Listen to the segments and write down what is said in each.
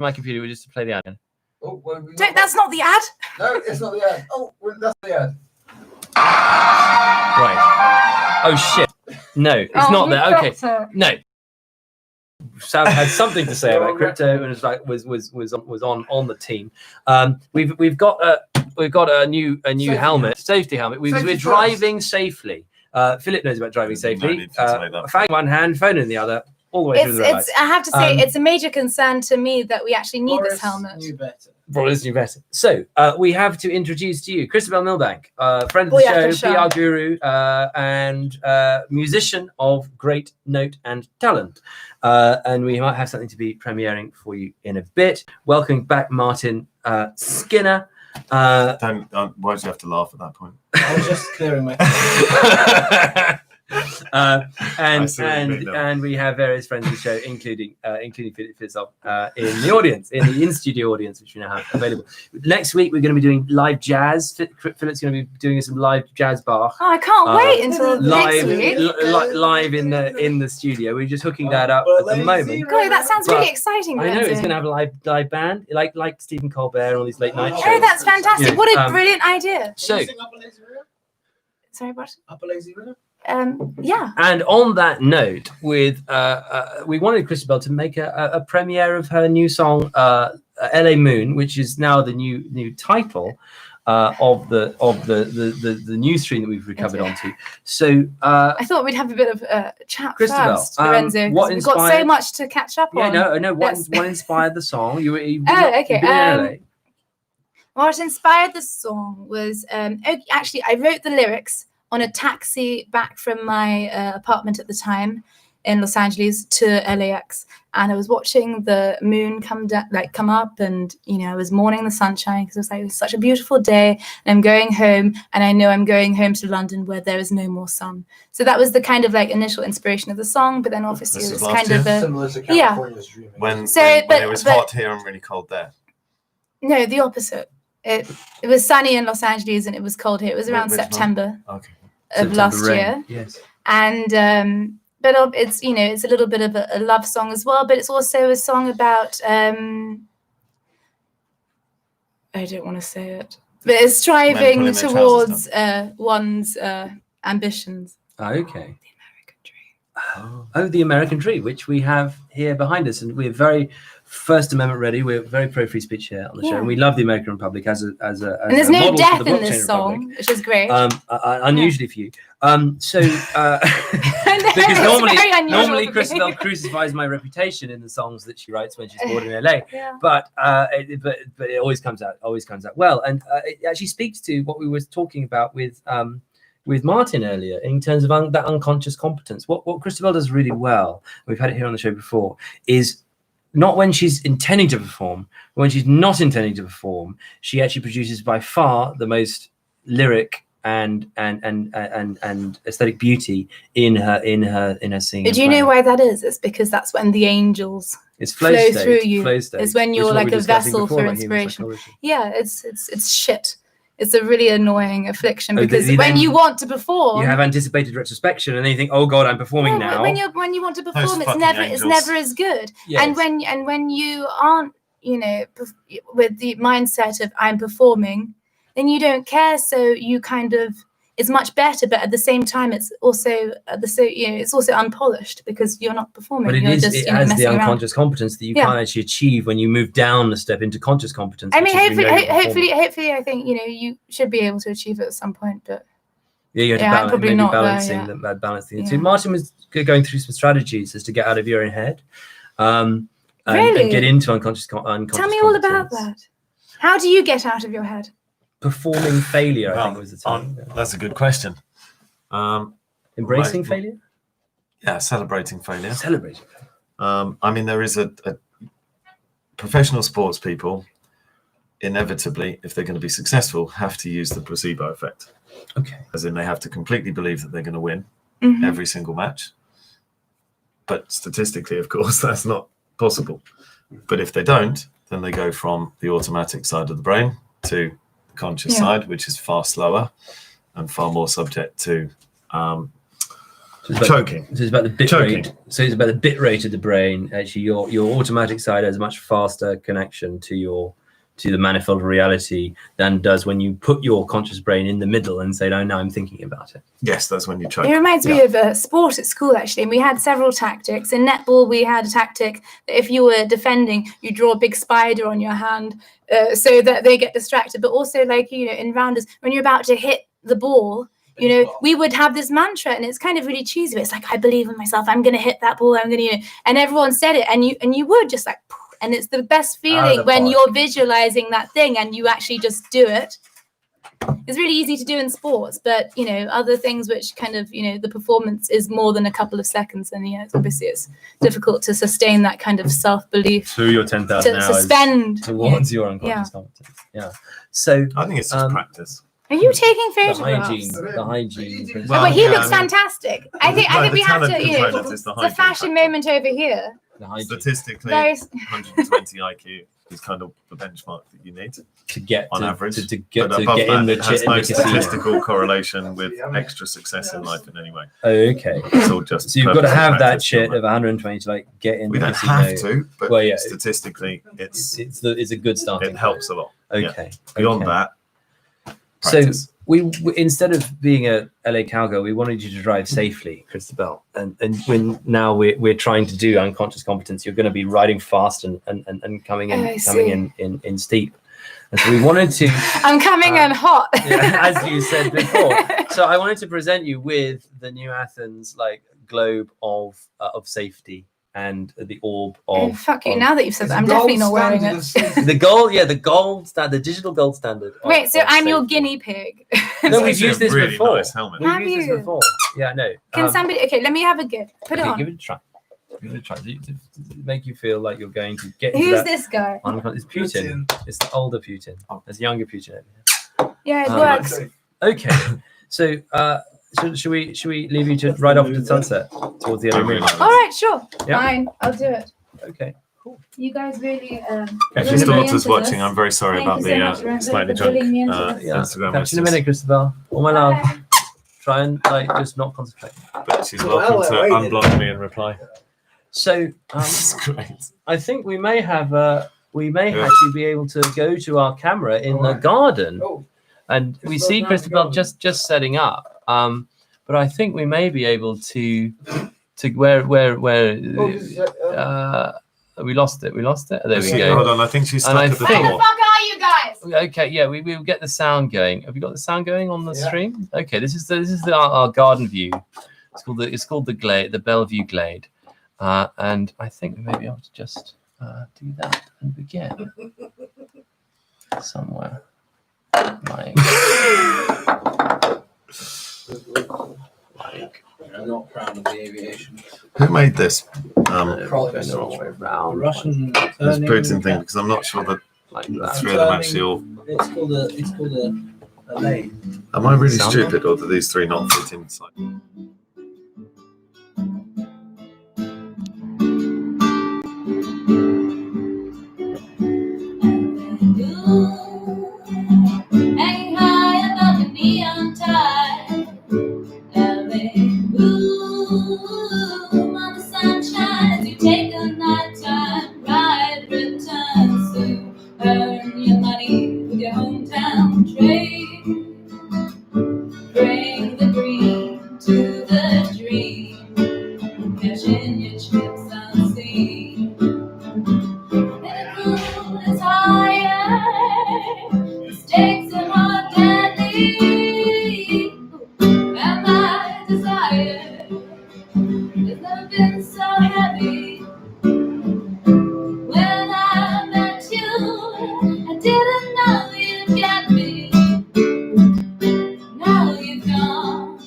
my computer just to play the ad in. Oh, well, That's not the ad. No, it's not the ad. Oh, that's the ad. Right. Oh shit. No, it's not there. Okay. No. Sam had something to say about crypto and was on the team. We've got a new helmet, safety helmet. We're driving safely. Philip knows about driving safely. Fang in one hand, phone in the other, all the way through the red lights. I have to say, it's a major concern to me that we actually need this helmet. Boris knew better. So we have to introduce to you Christabel Milbank, friend of the show, PR guru, and musician of great note and talent. And we might have something to be premiering for you in a bit. Welcome back, Martin Skinner. Why do you have to laugh at that point? I was just clearing my and we have various friends of the show, including Philip Fitzov in the audience, in the in-studio audience, which we now have available. Next week we're going to be doing live jazz. Philip's going to be doing some live jazz Bach. Oh, I can't wait until next week. Live in the studio. We're just hooking that up at the moment. God, that sounds really exciting. I know it's going to have a live band, like Stephen Colbert and all these late night shows. Oh, that's fantastic! Yeah. What a brilliant idea. So, sorry, what? Up a Lazy River? Yeah. And on that note, we wanted Christabel to make a premiere of her new song, "LA Moon," which is now the new title of the new stream that we've recovered onto. So I thought we'd have a bit of a chat Christabel, first, Lorenzo. We've got so much to catch up on. Yeah, no. What inspired the song? Okay. What inspired the song was actually I wrote the lyrics on a taxi back from my apartment at the time in Los Angeles to LAX, and I was watching the moon come up, and I was mourning the sunshine because it was such a beautiful day, and I'm going home, and I know I'm going home to London where there is no more sun. So that was the kind of initial inspiration of the song, but then obviously it was kind of similar to California's Dreaming. When it was hot here and really cold there. No, the opposite. It was sunny in Los Angeles and it was cold here. It was around September. Okay. Of last year, yes, and but it's it's a little bit of a love song as well, but it's also a song about I don't want to say it, but it's striving towards one's ambitions. Okay. The American Dream, which we have here behind us, and we're very First Amendment ready. We're very pro free speech here on the show, and we love the American Republic as a and there's a no death in Republic. this song, which is great. Unusually for you. Because normally Christabel crucifies my reputation in the songs that she writes when she's bored in LA. Yeah. But it always comes out well, and it actually speaks to what we were talking about with Martin earlier in terms of that unconscious competence. What Christabel does really well, we've had it here on the show before, is not when she's intending to perform, but when she's not intending to perform, she actually produces by far the most lyric and aesthetic beauty in her singing. Do you know why that is? It's because that's when the angels flow through you. It's when you're like a vessel for inspiration. Yeah, it's shit. It's a really annoying affliction because when you want to perform, you have anticipated retrospection, and then you think, "Oh God, I'm performing now." When you want to perform, it's never as good. Yes. And when you aren't, with the mindset of I'm performing, then you don't care. So you kind of it's much better, but at the same time, it's also it's also unpolished because you're not performing. But it has the unconscious competence that you can't actually achieve when you move down a step into conscious competence. I mean, hopefully, I think you should be able to achieve it at some point, but you have to balance balancing the two. Martin was going through some strategies as to get out of your own head, and get into unconscious. Tell me all about that. How do you get out of your head? Performing failure, I think was the term. That's a good question. Embracing failure? Yeah, celebrating failure. Celebrating failure. I mean, there is a professional sports people, inevitably, if they're going to be successful, have to use the placebo effect. Okay. As in they have to completely believe that they're going to win every single match. But statistically, of course, that's not possible. But if they don't, then they go from the automatic side of the brain to conscious side, which is far slower and far more subject to Choking. So it's about the bit Choking. rate. So it's about the bit rate of the brain. Actually, your automatic side has a much faster connection to the manifold reality than does when you put your conscious brain in the middle and say, "Oh, now I'm thinking about it." Yes, that's when you choke. It reminds me of a sport at school, actually. And we had several tactics. In netball, we had a tactic that if you were defending, you draw a big spider on your hand so that they get distracted. But also, like, in rounders, when you're about to hit the ball, we would have this mantra, and it's kind of really cheesy. But it's like, I believe in myself. I'm going to hit that ball. I'm going to, and everyone said it. And you would just like, poof, and it's the best feeling when you're visualizing that thing and you actually just do it. It's really easy to do in sports, but other things which kind of the performance is more than a couple of seconds, and obviously it's difficult to sustain that kind of self-belief. Through your 10,000 hours suspend towards your unconscious competence. Yeah. So I think it's just practice. Are you taking the photographs? hygiene. Well, But he yeah, looks I mean- fantastic. I think No, we the have to. talent component is the The hygiene fashion factor. moment over here. The hygiene Statistically, Very 120 IQ is kind of the benchmark that you need to get on to, average. to get But to above get in that, the it has in the no casino. statistical correlation with extra success in life in any way. Oh, okay. It's all just. So you've got to perfectly have that practiced shit on of 120 to like get in We the don't casino. have to, but Well, yeah. statistically, it's It's a good starting it helps a lot. point. Yeah. Okay. Beyond okay. that, So practice. we instead of being a LA cowgirl, we wanted you to drive safely, Christabel. And when now we're trying to do unconscious competence, you're going to be riding fast and coming Oh, I in steep. And so we wanted to, I'm coming in hot. as you said before. So I wanted to present you with the new Athens like globe of safety and the orb Oh, of. fuck you! of- Now that you've said that, I'm definitely not wearing it. the gold standard, the digital gold standard. Wait, so of I'm your safety. guinea pig. No, we've It's a used this really before. nice helmet. Have We've used you? this before. Yeah, no. Can somebody? Okay, let me have a go. Put it okay, on. give it a try. Give it a try. To make you feel like you're going to get into Who's that. this guy? It's Putin. It's the older Putin. There's a younger Putin. Yeah, it Um, works. Okay. So, should we leave you to ride off to the sunset towards the I other really moon? like All right, sure. Yeah. Fine, I'll do it. Okay. You guys really. If really your daughter's into watching, this. I'm very sorry Thank about you so much the for slightly pulling drunk me into this. Yeah. Instagram Catch you in a messages. minute, Christabel. All my love. Bye. Try and just not concentrate. But she's Well, welcome to wait. unblock me and reply. So, That's great. I think we may have Yeah. actually be able to go to our camera in the garden. Oh, And we Christabel's see not Christabel going. just setting up. But I think we may be able to where we lost it. We lost it. There we go. Hold on, I think she's And stuck I at the think- Where the door. fuck are you guys? Okay, yeah, we will get the sound going. Have you got the sound going on the Yeah. stream? Okay, this is our garden view. It's called the Glade, the Bellevue Glade, and I think we may be able to just do that and begin somewhere. Like, I'm not proud of the aviation. Who made this? Progress. the wrong way round, Russian This turning. Putin thing, because I'm not sure that like the that. three of them actually all. It's called a lathe. Am I really Sound? stupid, or do these three not fit inside? Hang high above the neon tide. Bloom on the sunshine as you take a nighttime ride. Return soon. Earn your money with your hometown trade. Bring the green to the dream. Cashing your chips unseen. Pinnacle is higher. The stakes are more deadly. And my desire has never been so heavy. When I met you, I didn't know you'd get me. Now you've gone,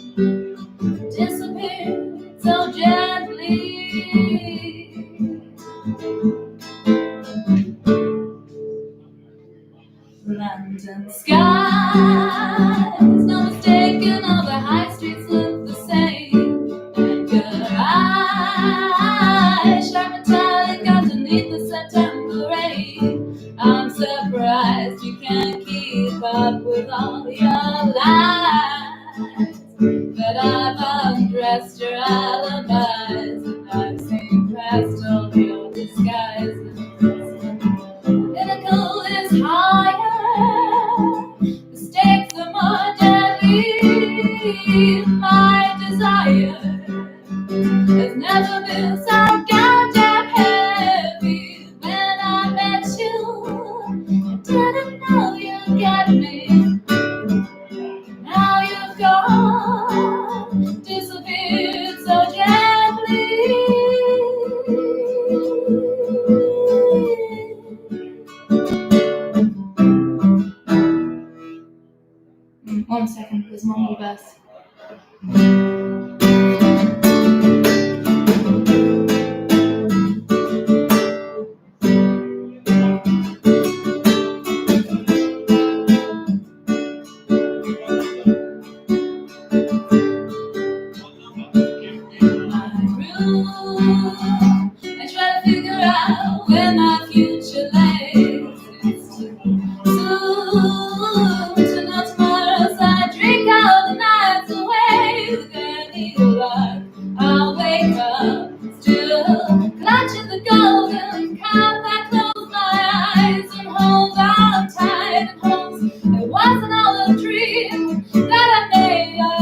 disappeared so gently. London skies, no mistaking, all the high streets look the same. And your eyes shine metallic underneath the September rain. I'm surprised you can't keep up with all your lies that I've undressed trust your alibis, and I've seen past all your disguises. Pinnacle is higher, the stakes are more deadly. My desire has never been so goddamn heavy. When I met you, I didn't know you'd get me. Now you've gone, disappeared so gently. 1 second, there's one more verse. I try to figure out where my future lays. It's too soon to know tomorrow, so I drink all the nights away. With any luck, I'll wake up still clutching the golden cup. I close my eyes and hold on tight in hopes it wasn't all a dream that I made up.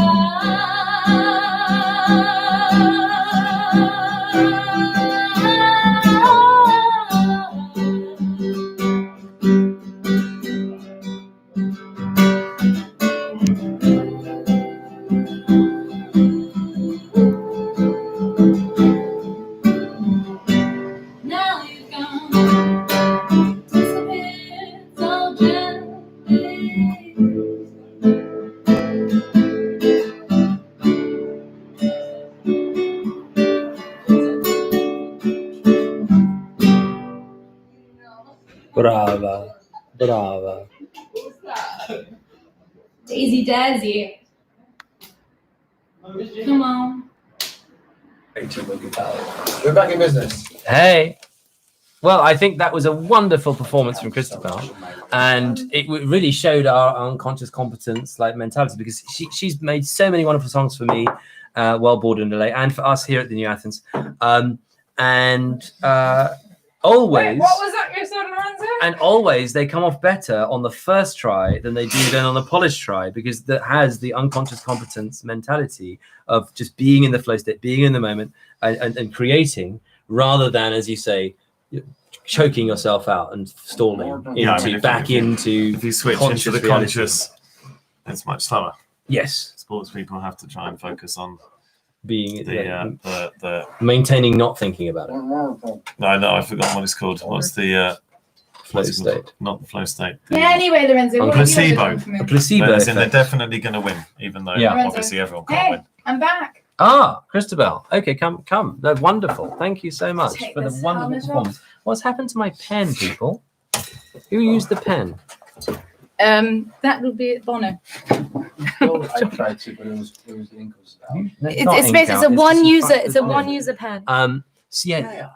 Now you've gone, disappeared so gently. Brava, brava. Daisy Daisy. Come on. We're back in business. Hey. Well, I think that was a wonderful performance from Christabel, and it really showed our unconscious competence, like mentality, because she's made so many wonderful songs for me, Well Born in LA, and for us here at the New Athens, always. Wait, what was that you said, Lorenzo? And always they come off better on the first try than they do then on the polished try, because that has the unconscious competence mentality of just being in the flow state, being in the moment, and creating, rather than, as you say, choking yourself out and stalling into if you switch conscious into the reality. conscious, it's much slower. Yes, Sports people have to try and focus on being the maintaining, not thinking about it. no, I've forgotten what it's called. What's the Flow what's it called? state. Not the flow state. The, Yeah, anyway, Lorenzo, On what have you ever placebo. done for me? A placebo as in they're effect. definitely going to win, even though Yeah. obviously everyone can't Hey, win. I'm back. Ah, Christabel. Okay, come. No, wonderful. Thank you so much Take for the this wonderful helmet off. performance. What's happened to my pen, people? Who used the pen? That would be Bono. Well, I tried to, but it was the ink was out. No, It's not basically ink it's out, a just one you user. fucked It's the a one pen. user pen. So yeah,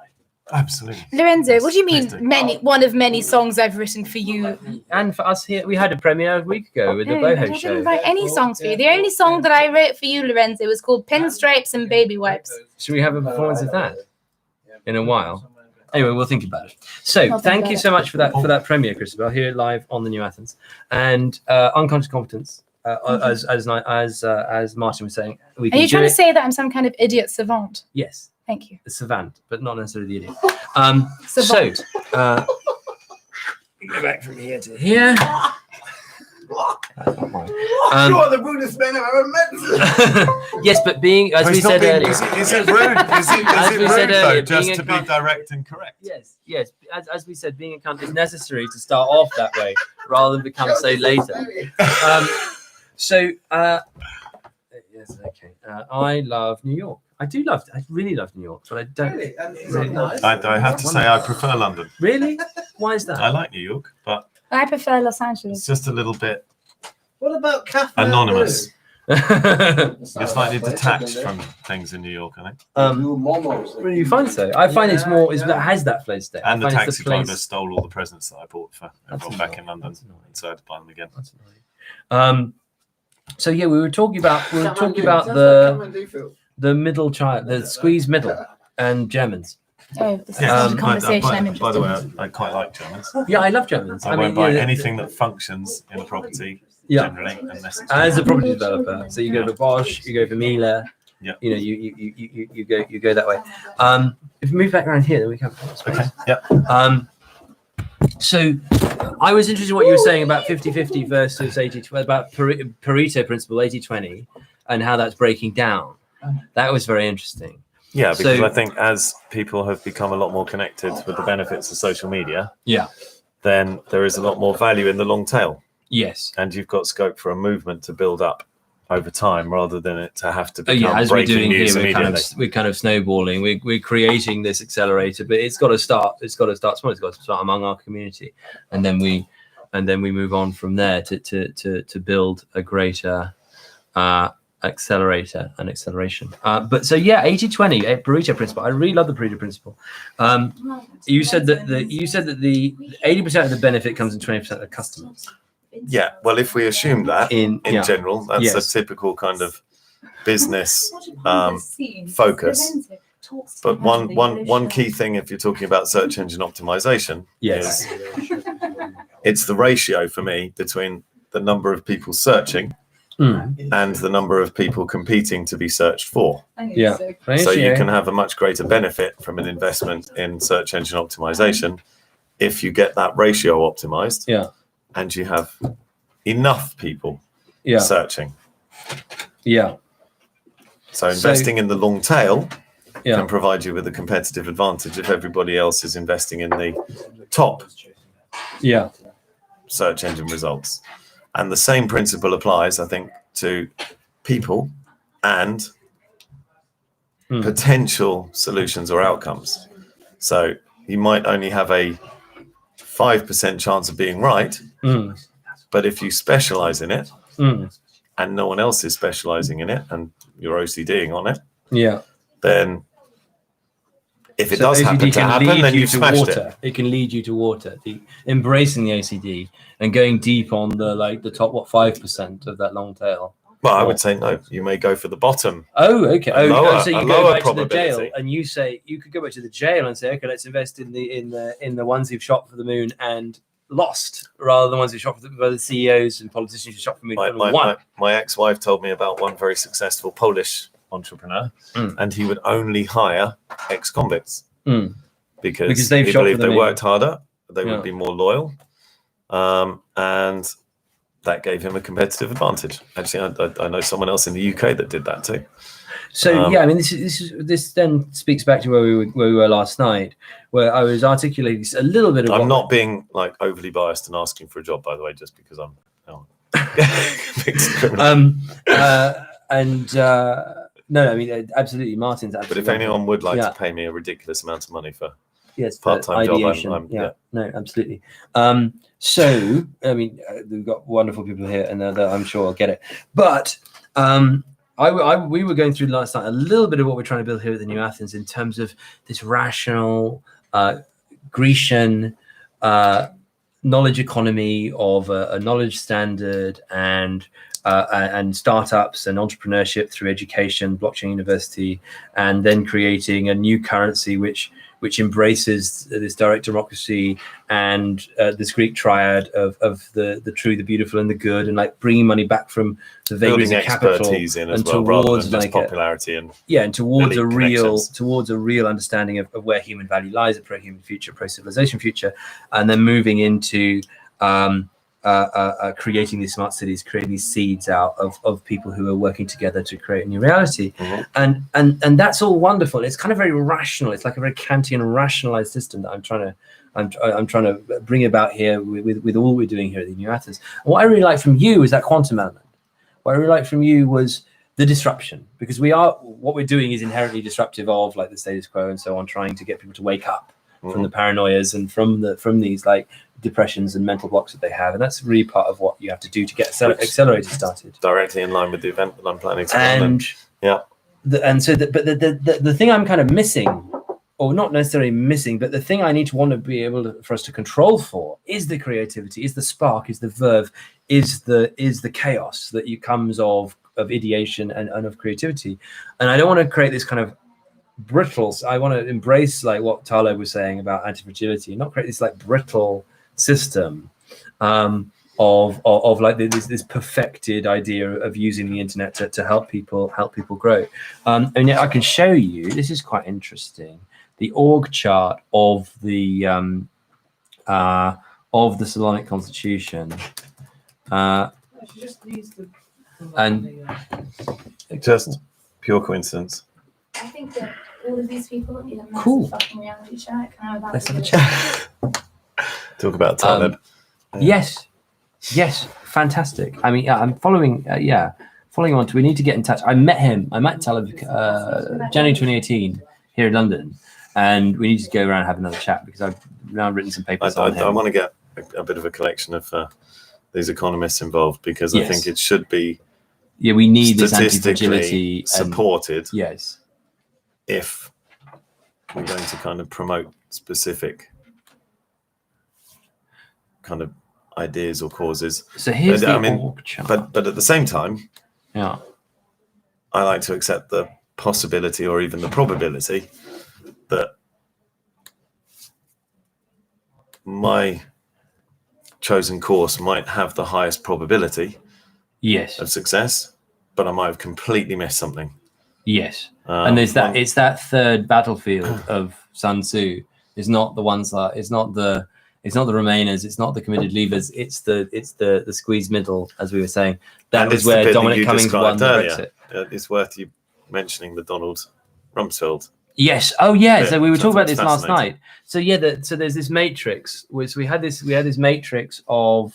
Absolutely. Lorenzo, what do you mean? Please do. One of many songs I've written for you. and for us here, we had a premiere a week ago with the No, I Boho didn't show. write any songs for you. The only song that I wrote for you, Lorenzo, was called Pinstripes and Baby Wipes. Should we have a performance of that in a while? Anyway, we'll think about it. So I'll think thank about you it. so much for that premiere, Christabel, here live on the New Athens, and unconscious competence. As Martin was saying, we Are can you do trying it. to say that I'm some kind of idiot savant? Yes, Thank you. the savant, but not necessarily the idiot. Savant. So go back from here to here. That's not mine. You're the rudest man I've ever met. Yes, but being, as we said earlier, Is it rude? Is As it we said rude though, earlier, just being to a be cunt- direct and correct? yes, as we said, being a cunt is necessary to start off that way rather than become so later. Yes, okay. I love New York. I really love New York, but I don't. Really? And is it nice? I have to say I prefer London. Really? Why is I that? like New York, but I prefer Los it's Angeles. just a little bit What about Cafe anonymous. You're Blue? slightly detached from things in New York, I think. Really, you find so? I find it's more. That has that flow state. And I the find taxi it's place- driver stole all the presents that I bought for everyone back annoying. in London, That's annoying. so I had to buy them again. That's annoying. So yeah, we were talking about the The middle child, the squeeze middle, and Germans. Oh, this is Yeah, not a conversation I'm by the way, interested I quite like Germans. Yeah, I love Germans. I won't buy yeah, anything that functions in a property Yeah. generally, unless it's As a property developer, so you go for Bosch, you go for Miele. Yeah. You know, you go that way. If we move back around here, then we come. okay. Yeah. So I was interested in what you were saying about 50-50 versus 80-20, about Pareto principle 80-20 and how that's breaking down. That was very interesting. Yeah, because So- I think as people have become a lot more connected with the benefits of social media, Yeah. then there is a lot more value in the long tail, Yes. and you've got scope for a movement to build up over time rather than it to have to become Yeah, as we're breaking doing here, news we're immediately. kind of snowballing. We're creating this accelerator, but it's got to start. It's got to start small. It's got to start among our community, and then we move on from there to build a greater accelerator and acceleration. But so yeah, 80-20 Pareto principle. I really love the Pareto principle. You said that the 80% of the benefit comes in 20% of the customers. Yeah, well, if we assume that in yeah. general, that's Yes. a typical kind of business focus. But one key thing, if you're talking about search engine optimization, Yes. is it's the ratio for me between the number of people searching and the number of people competing to be searched for. Yeah. So you can have a much greater benefit from an investment in search engine optimization if you get that ratio optimized. Yeah. And you have enough people Yeah. searching. Yeah. So investing in the long tail Yeah. can provide you with a competitive advantage if everybody else is investing in the top Yeah. search engine results. And the same principle applies, I think, to people and potential solutions or outcomes. So you might only have a 5% chance of being right, but if you specialize in it and no one else is specializing in it and you're OCDing on it, Yeah. then if it So does happen OCD to can happen, lead then you you've to smashed water. it. It can lead you to water. Embracing the OCD and going deep on the top 5% of that long tail. Well, I would say no. You may go for the bottom. Oh, okay. A lower- So you a go lower back to the jail, probability. and you say you could go back to the jail and say, okay, let's invest in the ones who've shot for the moon and lost, rather than the ones who shot for the CEOs and politicians who shot for the moon and won. My ex-wife told me about one very successful Polish entrepreneur, and he would only hire ex-convicts because they've he shot for believed the they moon. worked harder, they Yeah. would be more loyal, and that gave him a competitive advantage. Actually, I know someone else in the UK that did that too. So yeah, I mean, this then speaks back to where we were last night, where I was articulating a little bit of. I'm not being like overly biased and asking for a job, by the way, just because I'm. No, I mean, absolutely, Martin's But absolutely. if anyone would like Yeah. to pay me a ridiculous amount of money for Yes, part-time job, ideation. No, absolutely. So I mean, we've got wonderful people here, and I'm sure I'll get it. But we were going through last night a little bit of what we're trying to build here at the New Athens in terms of this rational Grecian knowledge economy of a knowledge standard and startups and entrepreneurship through education, blockchain university, and then creating a new currency which embraces this direct democracy and this Greek triad of the true, the beautiful, and the good, and like bringing money back from the vagaries building of capital expertise in as and well, rather towards than just like popularity and and towards elite a real understanding of where human value lies, a pro-human future, pro-civilization future, and then moving into creating these smart cities, creating these seeds out of people who are working together to create a new reality. And that's all wonderful. It's kind of very rational. It's like a very Kantian rationalized system that I'm trying to bring about here with all we're doing here at the New Athens. And what I really like from you is that quantum element. What I really like from you was the disruption, because what we're doing is inherently disruptive of like the status quo and so on, trying to get people to wake up from the paranoias and from these like depressions and mental blocks that they have, and that's really part of what you have to do to get accelerated started. directly in line with the event that I'm planning to run. And Yeah. The thing I'm kind of missing, or not necessarily missing, but the thing I need to want to be able for us to control for is the creativity, is the spark, is the verve, is the chaos that comes of ideation and of creativity. And I don't want to create this kind of brittle. I want to embrace like what Talo was saying about anti-fragility, and not create this like brittle system of like this perfected idea of using the internet to help people grow. And yet I can show you, this is quite interesting, the org chart of the Solonic Constitution. And Just pure coincidence. I think that all of these people need a massive Cool. fucking reality check. And I would let's have a like chat. Talk about Taleb. Yes, fantastic. I mean, I'm following on to, we need to get in touch. I met Taleb January 2018 here in London, and we need to go around and have another chat because I've now written some papers on him. I want to get a bit of a collection of these economists involved, because I Yes. think it should be we need this statistically anti-fragility supported yes. if we're going to kind of promote specific kind of ideas or causes. So here's But, the I mean, org chart. But at the same time, Yeah. I like to accept the possibility or even the probability that my chosen course might have the highest probability Yes. of success, but I might have completely missed something. Yes. And there's that. one- It's that third battlefield of Sun Tzu. It's not the ones that. It's not the Remainers. It's not the committed leavers. It's the squeezed middle, as we were saying. That And is it's the where bit that Dominic you Cummings won described the earlier. Brexit. It's worth you mentioning the Donald Rumsfeld. Yes. Oh, yeah. Yeah, So we were which I talking about think this is last fascinating. night. So yeah. So there's this matrix. So we had this matrix of.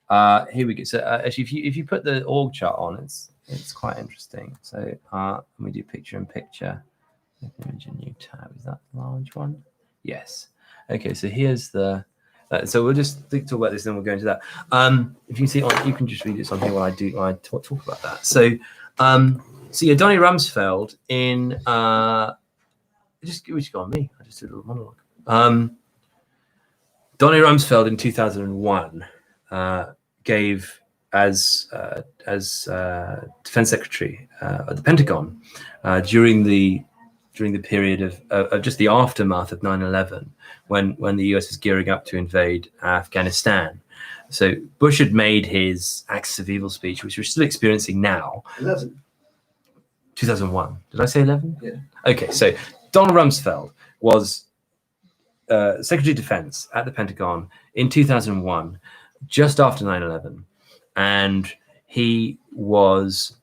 Here we go. So actually, if you put the org chart on, it's quite interesting. So let me do picture in picture. Image a new tab. Is that the large one? Yes. Okay. So here's the. So we'll just talk about this, then we'll go into that. If you see, you can just read it on here while I talk about that. So, yeah, Donny Rumsfeld in which got me. I just did a little monologue. Donny Rumsfeld in 2001 gave as Defense Secretary at the Pentagon during the period of just the aftermath of 9/11, when the US was gearing up to invade Afghanistan. So Bush had made his Axis of Evil speech, which we're still experiencing now. 2001. Did I say 11? Yeah. Okay, so Donald Rumsfeld was Secretary of Defense at the Pentagon in 2001, just after 9/11. And he was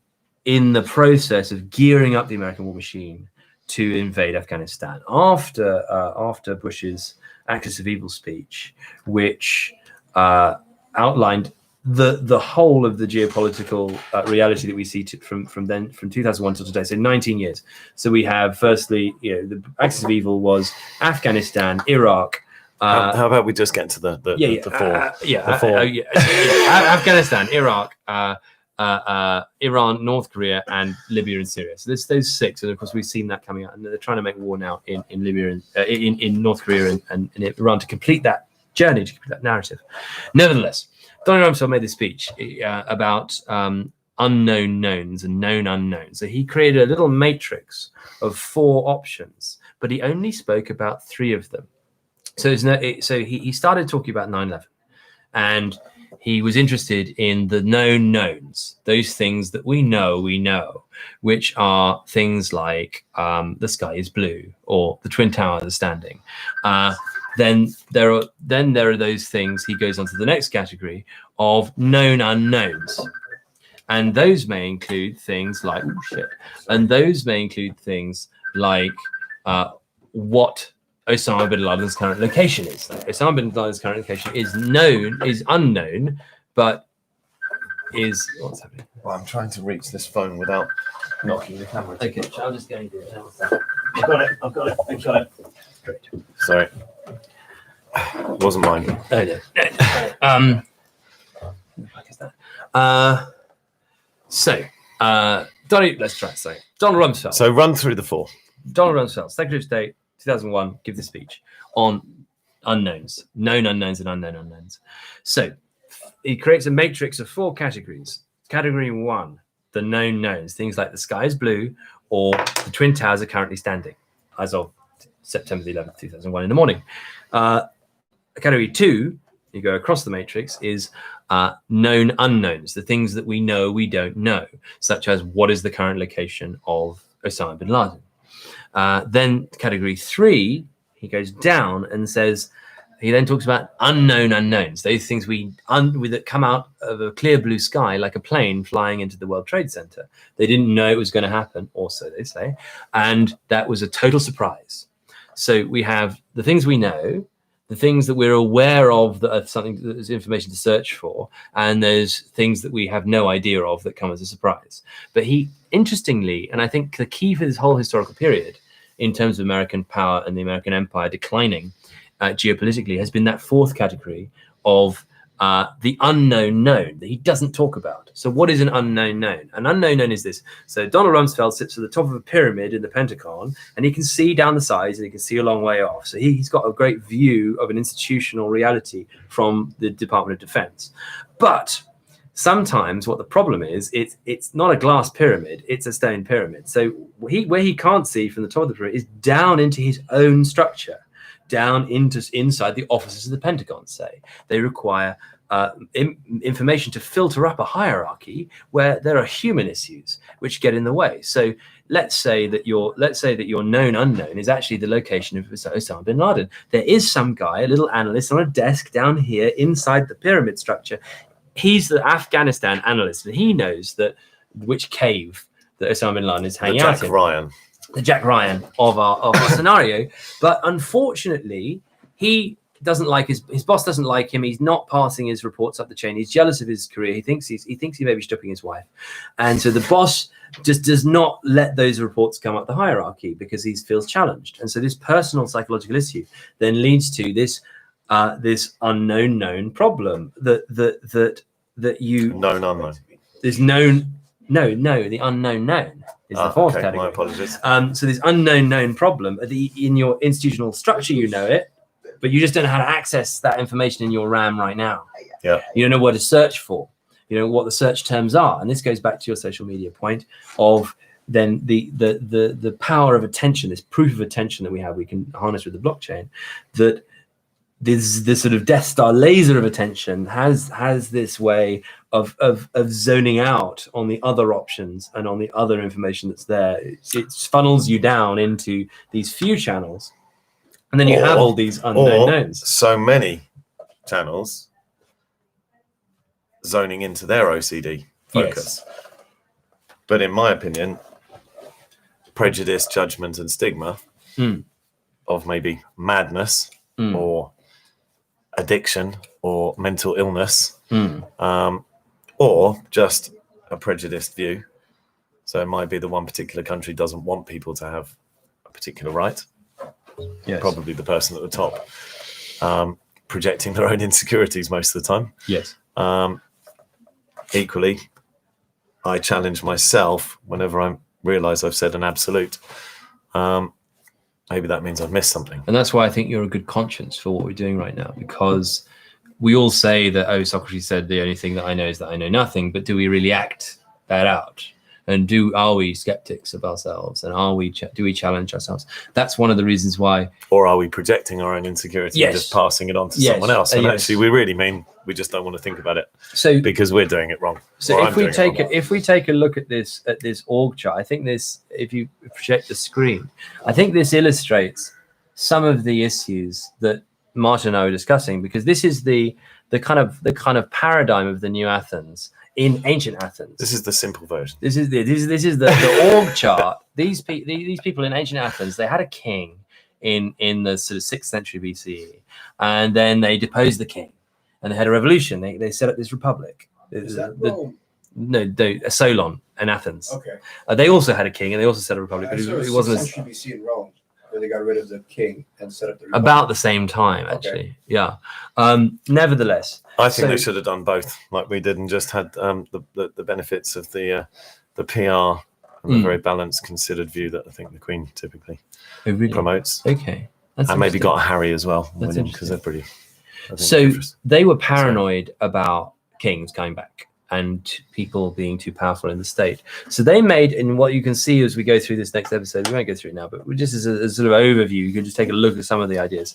in the process of gearing up the American war machine to invade Afghanistan after Bush's Axis of Evil speech, which outlined the whole of the geopolitical reality that we see from 2001 till today. So 19 years. So we have, firstly, the Axis of Evil was Afghanistan, Iraq. How about we just get to the four? Afghanistan, Iraq, Iran, North Korea, and Libya and Syria. So there's those six, and of course we've seen that coming out. And they're trying to make war now in Libya and in North Korea and in Iran to complete that journey, to complete that narrative. Nevertheless, Donald Rumsfeld made this speech about unknown knowns and known unknowns. So he created a little matrix of 4 options, but he only spoke about 3 of them. So he started talking about 9/11, and he was interested in the known knowns, those things that we know, which are things like the sky is blue or the Twin Towers are standing. Then there are those things. He goes on to the next category of known unknowns, and those may include things like what Osama bin Laden's current location is. Osama bin Laden's current location is unknown, but what's happening? Well, I'm trying to reach this phone without knocking the camera. Okay, I'll just go and do it. I've got it. Great. Sorry. It wasn't mine. Oh no. Who the fuck is that? Let's try it. So, Donald Rumsfeld. So run through the 4. Donald Rumsfeld, Secretary of State, 2001, give the speech on unknowns, known unknowns and unknown unknowns. So he creates a matrix of 4 categories. Category 1, the known knowns, things like the sky is blue or the Twin Towers are currently standing as of September the 11th, 2001 in the morning. Category 2, you go across the matrix, is known unknowns, the things that we know we don't know, such as what is the current location of Osama bin Laden. Then category 3, he goes down and says, he then talks about unknown unknowns, those things that come out of a clear blue sky like a plane flying into the World Trade Center. They didn't know it was going to happen, or so they say, and that was a total surprise. So we have the things we know, the things that we're aware of that are something that is information to search for, and there's things that we have no idea of that come as a surprise. But he, interestingly, and I think the key for this whole historical period in terms of American power and the American empire declining geopolitically has been that fourth category of the unknown known that he doesn't talk about. So what is an unknown known? An unknown known is this. So Donald Rumsfeld sits at the top of a pyramid in the Pentagon, and he can see down the sides and he can see a long way off. So he's got a great view of an institutional reality from the Department of Defense. But sometimes what the problem is, it's not a glass pyramid, it's a stone pyramid. So where he can't see from the top of the pyramid is down into his own structure, down inside the offices of the Pentagon, say. They require information to filter up a hierarchy where there are human issues which get in the way. So let's say that your known unknown is actually the location of Osama bin Laden. There is some guy, a little analyst on a desk down here inside the pyramid structure. He's the Afghanistan analyst, and he knows that which cave that Osama bin Laden is hanging out in. The Jack Ryan of our scenario. But unfortunately, he doesn't like his boss doesn't like him. He's not passing his reports up the chain. He's jealous of his career. He thinks he may be stripping his wife. And so the boss just does not let those reports come up the hierarchy because he feels challenged. And so this personal psychological issue then leads to this this unknown known problem that you known unknown. There's known the unknown known is the fourth category. My apologies. So this unknown known problem in your institutional structure, you know it, but you just don't know how to access that information in your RAM right now. Yeah. You don't know where to search for. You know what the search terms are, and this goes back to your social media point of then the power of attention, this proof of attention that we can harness with the blockchain, that this sort of Death Star laser of attention has this way of zoning out on the other options and on the other information that's there. It funnels you down into these few channels, and then you have all these unknown knowns. So many channels zoning into their OCD focus. Yes. But in my opinion, prejudice, judgment, and stigma of maybe madness or addiction or mental illness, or just a prejudiced view. So it might be that one particular country doesn't want people to have a particular right. Yes. Probably the person at the top projecting their own insecurities most of the time. Yes. Equally, I challenge myself whenever I realize I've said an absolute. Maybe that means I've missed something. And that's why I think you're a good conscience for what we're doing right now, because we all say that, oh, Socrates said the only thing that I know is that I know nothing, but do we really act that out? And are we skeptics of ourselves? And do we challenge ourselves? That's one of the reasons why. Or are we projecting our own insecurity and just passing it on to someone else? And actually, we really mean we just don't want to think about it. So because we're doing it wrong. So if we take a look at this org chart, I think if you project the screen, I think this illustrates some of the issues that Martin and I were discussing, because this is the kind of paradigm of the new Athens. In ancient Athens, this is the simple version. This is the org chart. These people in ancient Athens, they had a king in the sort of 6th century BCE, and then they deposed the king, and they had a revolution. They set up this republic. Is that Rome? No, Solon in Athens. Okay. They also had a king, and they also set a republic. But it wasn't 6th century BC in Rome, where they got rid of the king and set up the republic. About the same time, actually. Okay. Yeah. Nevertheless, I think they should have done both, like we did, and just had the benefits of the PR and the very balanced, considered view that I think the Queen typically promotes. Okay, and maybe got a Harry as well, because they're pretty. So they were paranoid about kings going back, people being too powerful in the state. So they made, and what you can see as we go through this next episode, we won't go through it now, but just as a sort of overview, you can just take a look at some of the ideas,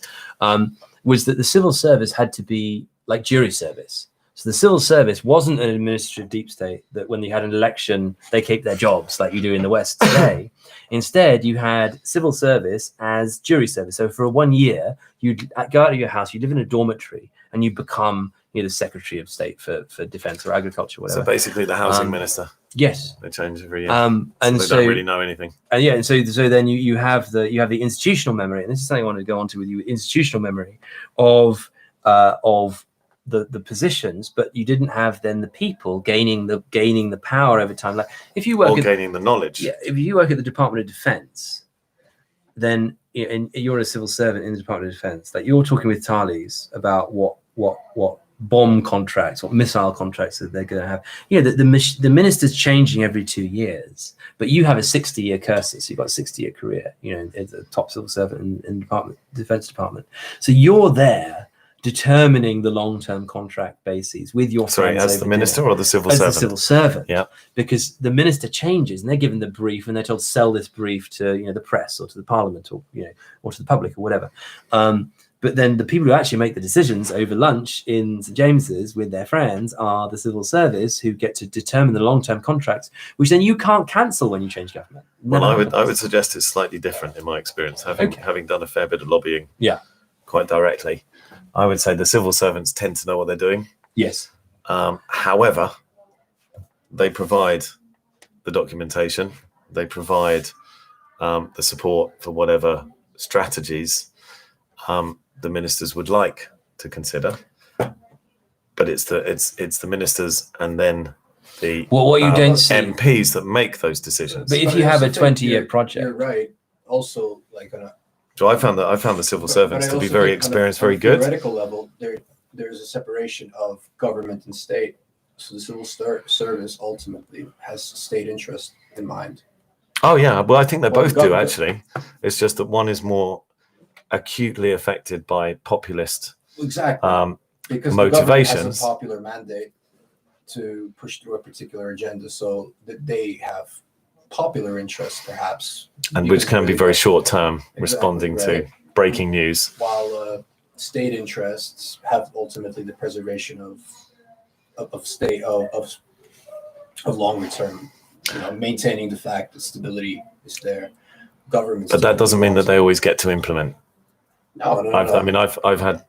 was that the civil service had to be like jury service. So the civil service wasn't an administrative deep state that when you had an election, they keep their jobs like you do in the West today. Instead, you had civil service as jury service. So for 1 year, you'd go out of your house, you live in a dormitory, and you become the Secretary of State for Defense or Agriculture, whatever. So basically the housing minister. Yes. They change every year. And they don't really know anything. And so then you have the institutional memory, and this is something I want to go on to with you, institutional memory of the positions, but you didn't have then the people gaining the power over time. Like if you work gaining the knowledge. Yeah, if you work at the Department of Defense, then you're a civil servant in the Department of Defense. Like you're talking with Thales about what bomb contracts, what missile contracts that they're going to have. The minister's changing every 2 years, but you have a 60-year cursor, so you've got a 60-year career. As a top civil servant in the Defense Department. So you're there determining the long-term contract bases with your friends. As the minister or the civil servant? As the civil servant. Yeah. Because the minister changes and they're given the brief and they're told to sell this brief to the press or to the parliament or or to the public or whatever. But then the people who actually make the decisions over lunch in St James's with their friends are the civil service, who get to determine the long-term contracts, which then you can't cancel when you change government. Well, I would suggest it's slightly different in my experience, having done a fair bit of lobbying. Yeah. Quite directly. I would say the civil servants tend to know what they're doing. Yes. However, they provide the documentation. They provide the support for whatever strategies the ministers would like to consider. But it's the ministers and then the what you don't see MPs that make those decisions. But if you have a 20-year project, you're right. Also, So I found the civil servants to be very experienced, very good. On a theoretical level, there's a separation of government and state. So the civil service ultimately has state interest in mind. Oh yeah, well I think they both do actually. It's just that one is more acutely affected by populist because motivations. The government has a popular mandate to push through a particular agenda, so that they have popular interest perhaps, and which can be very short term, responding to breaking news, while state interests have ultimately the preservation of state of longer term, maintaining the fact that stability is there. Government, but that doesn't mean that they always get to implement. No. I mean I've had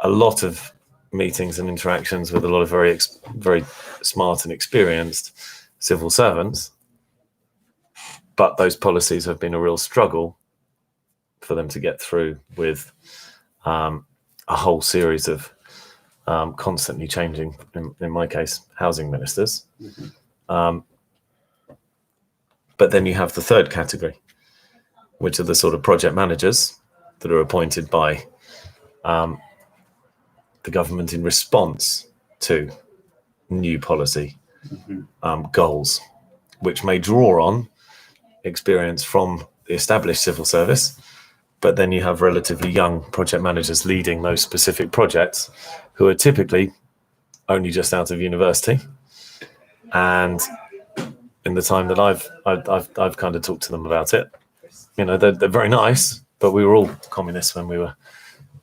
a lot of meetings and interactions with a lot of very smart and experienced civil servants, but those policies have been a real struggle for them to get through with a whole series of constantly changing, in my case, housing ministers. Mm-hmm. But then you have the third category, which are the sort of project managers that are appointed by the government in response to new policy goals, which may draw on experience from the established civil service, but then you have relatively young project managers leading those specific projects who are typically only just out of university. And in the time that I've kind of talked to them about it, they're very nice, but we were all communists when we were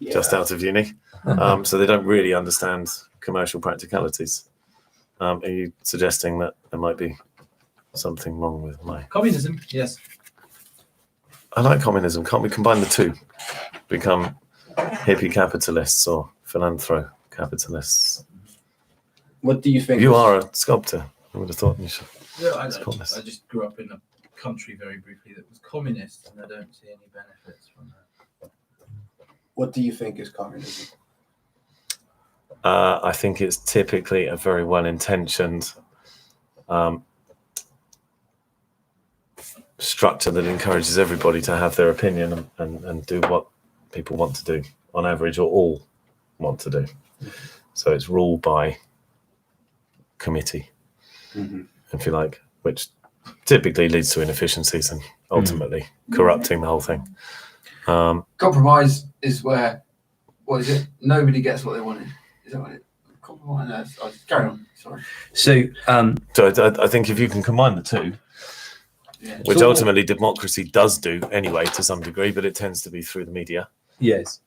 just out of uni. So they don't really understand commercial practicalities. Are you suggesting that there might be something wrong with my communism? Yes. I like communism. Can't we combine the two? Become hippie capitalists or philanthro capitalists? What do you think? You are a sculptor. I would have thought you should. Yeah, I just grew up in a country very briefly that was communist, and I don't see any benefits from that. What do you think is communism? I think it's typically a very well-intentioned structure that encourages everybody to have their opinion and do what people want to do, on average, or all want to do. So it's ruled by committee, if you like, which typically leads to inefficiencies and ultimately corrupting the whole thing. Compromise is where, what is it? Nobody gets what they wanted. Is that what it? Come on, carry on. Sorry. So So I think if you can combine the two, Yeah. which So- ultimately democracy does do anyway to some degree, but it tends to be through the media. yes.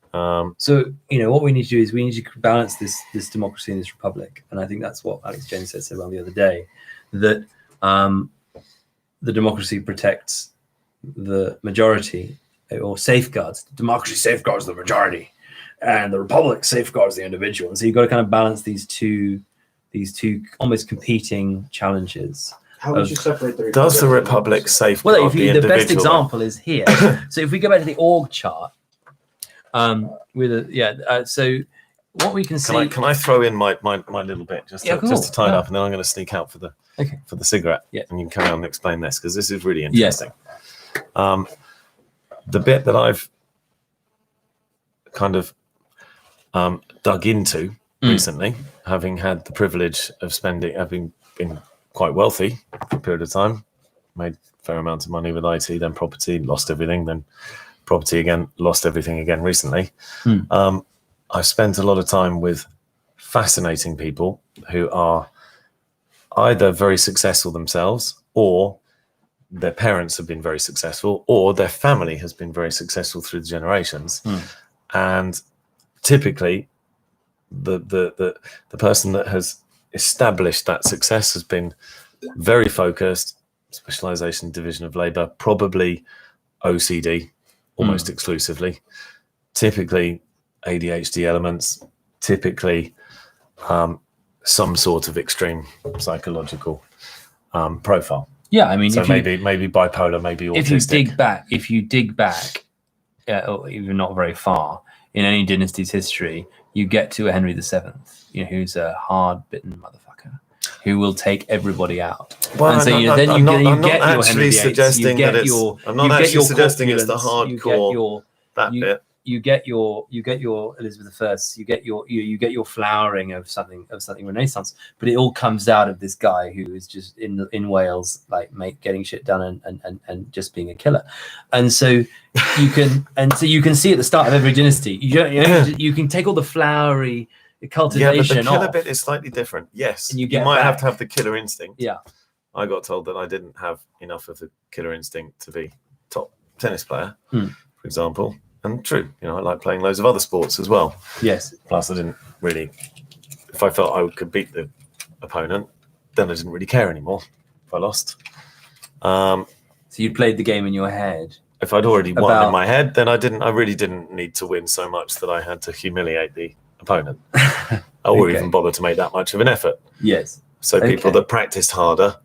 So what we need to do is we need to balance this democracy in this republic, and I think that's what Alex Jones said so well the other day, that the democracy protects the majority, or safeguards. Democracy safeguards the majority, and the republic safeguards the individual. And so you've got to kind of balance these two almost competing challenges. How would you separate the Does the republic republic safeguard Well, if the you, the individual? best example is here. So if we go back to the org chart, so what we can see. Can I throw in my little bit just to tie it up, and then I'm going to sneak out for the cigarette, and you can carry on and explain this because this is really interesting. The bit that I've kind of dug into recently, having had the privilege of having been quite wealthy for a period of time, made a fair amount of money with IT, then property, lost everything, then property again, lost everything again recently. I've spent a lot of time with fascinating people who are either very successful themselves, or their parents have been very successful, or their family has been very successful through the generations. And typically the person that has established that success has been very focused, specialization, division of labor, probably OCD almost exclusively, typically ADHD elements, typically some sort of extreme psychological profile. Yeah, I mean, so maybe bipolar, maybe autistic. If you dig back, or even not very far in any dynasty's history, you get to a Henry VII, who's a hard-bitten motherfucker who will take everybody out. Well, and so I'm not get your actually Henry suggesting that it's. I'm not actually suggesting it's the hardcore bit. You get your Elizabeth I, you get your flowering of something Renaissance, but it all comes out of this guy who is just in Wales, like getting shit done and just being a killer. And so you can see at the start of every dynasty, you can take all the flowery cultivation but the killer off. bit is slightly different. Yes, and you might have to have the killer instinct. Yeah, I got told that I didn't have enough of the killer instinct to be top tennis player, for example. And true, I like playing loads of other sports as well. Yes. Plus, I didn't really. If I felt I could beat the opponent, then I didn't really care anymore if I lost. So you played the game in your head. If I'd already won in my head, then I really didn't need to win so much that I had to humiliate the opponent, or even bother to make that much of an effort. Yes. So people that practiced harder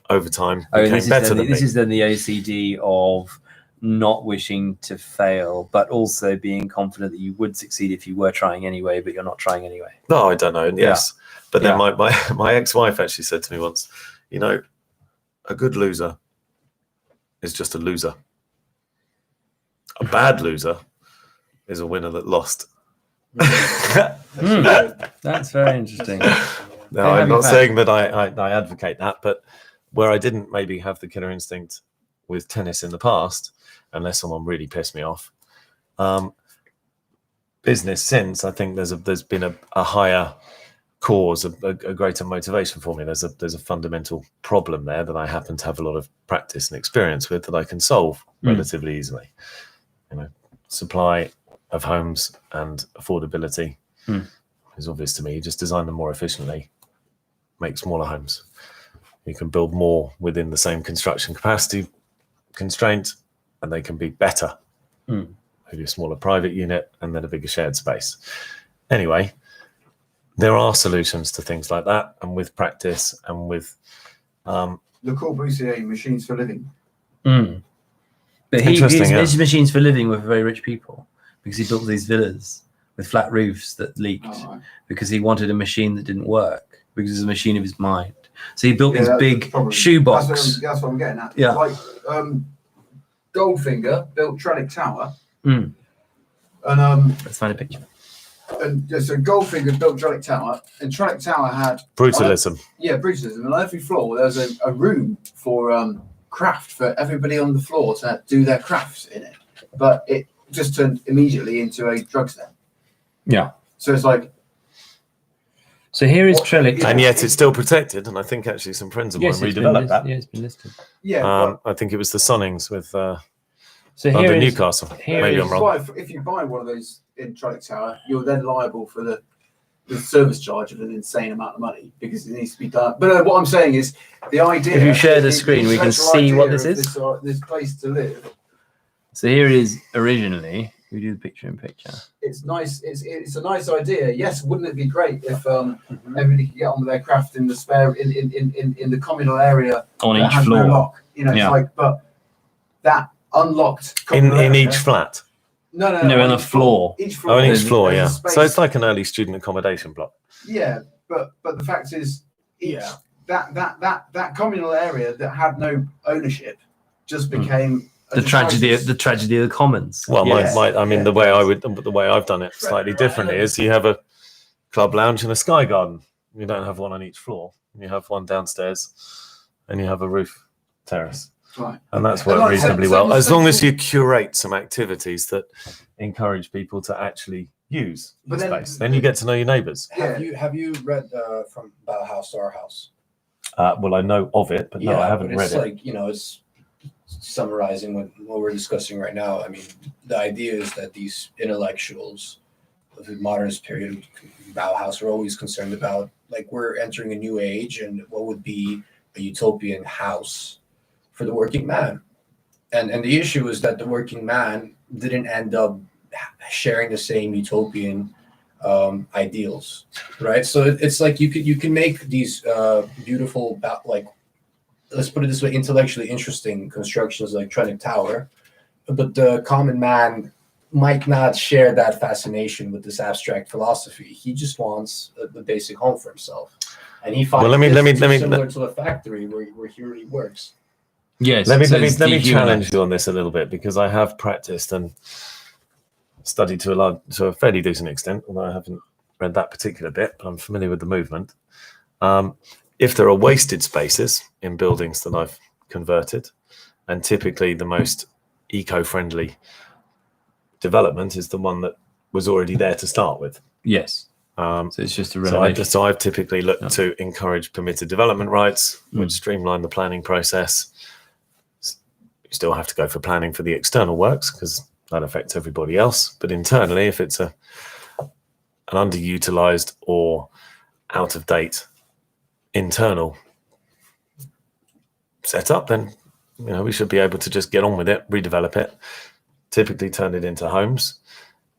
over time became better than me. This is then the OCD of not wishing to fail, but also being confident that you would succeed if you were trying anyway, but you're not trying anyway. No, I don't know. Yes. But then my ex-wife actually said to me once, a good loser is just a loser. A bad loser is a winner that lost. That's very interesting. Now, I'm not saying that I advocate that, but where I didn't maybe have the killer instinct with tennis in the past, unless someone really pissed me off, business since, I think there's been a higher cause, a greater motivation for me. There's a fundamental problem there that I happen to have a lot of practice and experience with that I can solve relatively easily. Supply of homes and affordability is obvious to me. You just design them more efficiently, make smaller homes. You can build more within the same construction capacity constraint, and they can be better. Maybe a smaller private unit and then a bigger shared space. Anyway, there are solutions to things like that, and with practice and with Le Corbusier, machines for living. But his machines for living were for very rich people, because he built these villas with flat roofs that leaked, because he wanted a machine that didn't work, because it was a machine of his mind. So he built these big shoebox. That's what I'm getting at. Yeah. Like Goldfinger built Trellick Tower. And let's find a picture. And so Goldfinger built Trellick Tower, and Trellick Tower had brutalism. Brutalism. And on every floor there was a room for craft for everybody on the floor to do their crafts in it. But it just turned immediately into a drugstore. Yeah. So it's like So here is What- Trellick. Yeah. And yet it's still protected. And I think actually some friends of mine Yes, it's been redeveloped that. yeah, it's been listed. Yeah, I think it was the Sunnings with So under here is Newcastle. here Maybe is- I'm wrong. if you buy one of those in Trellick Tower, you're then liable for the service charge of an insane amount of money because it needs to be done. But what I'm saying is the idea. If you share the screen, we can see what this is. This place to live. So here is originally. We do the picture in picture. It's nice. It's a nice idea. Yes, wouldn't it be great if everybody could get on with their craft in the spare in the communal area On that each has floor. no lock? You know, it's Yeah. like, but that unlocked In communal area- each flat. No, No, on a floor. Each floor. Oh, in each There's- floor, there's yeah. a space. So it's like an early student accommodation block. Yeah, but the fact is, Yeah. that communal area that had no ownership just Hmm. became The tragedy of the commons. Well, Yes. I mean, Yeah. the way I've done it slightly differently is you have a club lounge and a sky garden. You don't have one on each floor. You have one downstairs, and you have a roof terrace, Right. and that's And worked like, reasonably so- well. so- As long as you curate some activities that encourage people to actually use But the then- space, then you get to know your neighbours. Have you read From Bauhaus to Our House? Well, I know of it, but no, I haven't but read it's it. like, it's summarizing what we're discussing right now. I mean, the idea is that these intellectuals of the modernist period, Bauhaus, are always concerned about, like, we're entering a new age and what would be a utopian house for the working man. And the issue is that the working man didn't end up sharing the same utopian ideals, right? So it's like you can make these beautiful, like, let's put it this way, intellectually interesting constructions like Trellick Tower, but the common man might not share that fascination with this abstract philosophy. He just wants the basic home for himself, and he finds Let me- similar to a factory where he really works. Yes. Let me so let me it's let me dehumanized. challenge you on this a little bit because I have practiced and studied to a fairly decent extent, although I haven't read that particular bit, but I'm familiar with the movement. If there are wasted spaces in buildings that I've converted, and typically the most eco-friendly development is the one that was already there to start with. Yes. So So it's just a renovation. I've typically looked to encourage permitted development rights, which Mm. streamline the planning process. You still have to go for planning for the external works because that affects everybody else. But internally, if it's an underutilized or out of date internal setup, then we should be able to just get on with it, redevelop it, typically turn it into homes.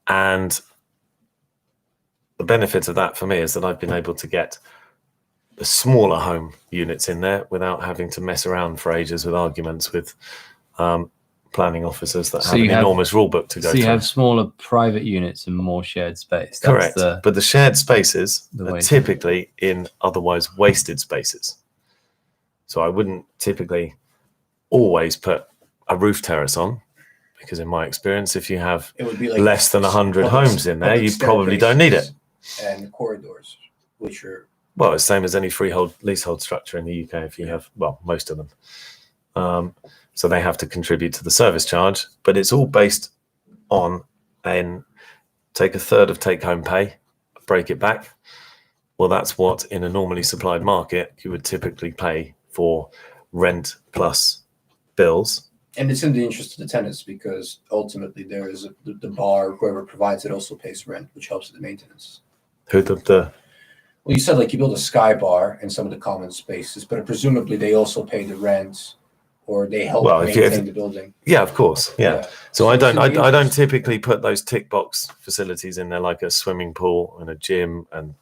And the benefit of that for me is that I've been able to get the smaller home units in there without having to mess around for ages with arguments with planning officers that So have you an have- enormous rule book to go So you through. have smaller private units and more shared space. That's Correct. the- But the shared spaces the are way to- typically in otherwise wasted spaces. So I wouldn't typically always put a roof terrace on because in my experience, if you have It would be like less than 100 public- homes in there, public you probably don't need it. staircases and corridors, which are Well, it's the same as any freehold leasehold structure in the UK if you have, well, most of them. So they have to contribute to the service charge, but it's all based on take a third of take home pay, break it back. Well, that's what in a normally supplied market you would typically pay for rent plus bills. and it's in the interest of the tenants because ultimately there is the bar, whoever provides it also pays rent, which helps with the maintenance. Who the Well, you said like you build a sky bar in some of the common spaces, but presumably they also pay the rent or they help Well, if you- maintain the building. yeah, of course, yeah. So So I it's in don't the I don't interest. typically put those tick box facilities in there like a swimming pool and a gym, and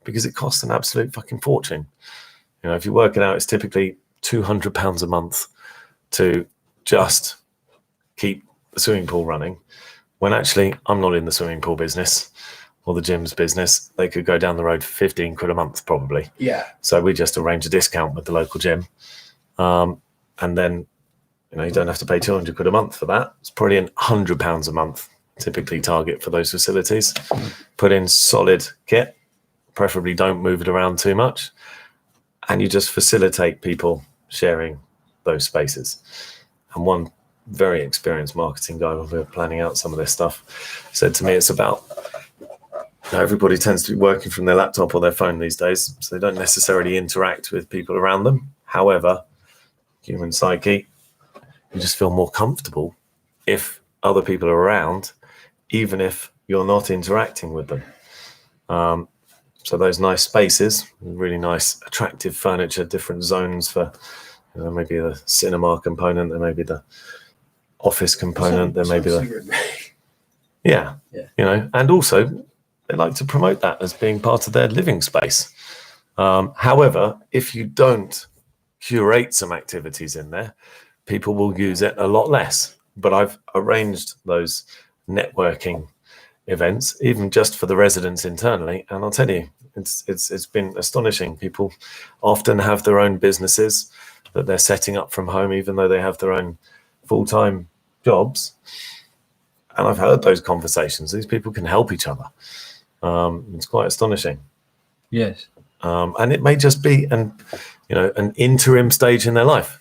because it costs an absolute fucking fortune. If you work it out, it's typically £200 a month to just keep the swimming pool running. When actually I'm not in the swimming pool business or the gym's business. They could go down the road for 15 quid a month probably. Yeah. So we just arrange a discount with the local gym. And then, you don't have to pay 200 quid a month for that. It's probably £100 a month, typically target for those facilities. Put in solid kit, preferably don't move it around too much. And you just facilitate people sharing those spaces. And one very experienced marketing guy, when we were planning out some of this stuff, said to me, it's about everybody tends to be working from their laptop or their phone these days, so they don't necessarily interact with people around them. However, human psyche, you just feel more comfortable if other people are around, even if you're not interacting with them. So those nice spaces, really nice, attractive furniture, different zones for, maybe the cinema component, there may be the office component, there may be the... Yeah, and also they like to promote that as being part of their living space. However, if you don't curate some activities in there, people will use it a lot less. But I've arranged those networking events, even just for the residents internally, and I'll tell you, it's been astonishing. People often have their own businesses that they're setting up from home, even though they have their own full-time jobs. And I've heard those conversations. These people can help each other. It's quite astonishing. Yes. And it may just be an interim stage in their life.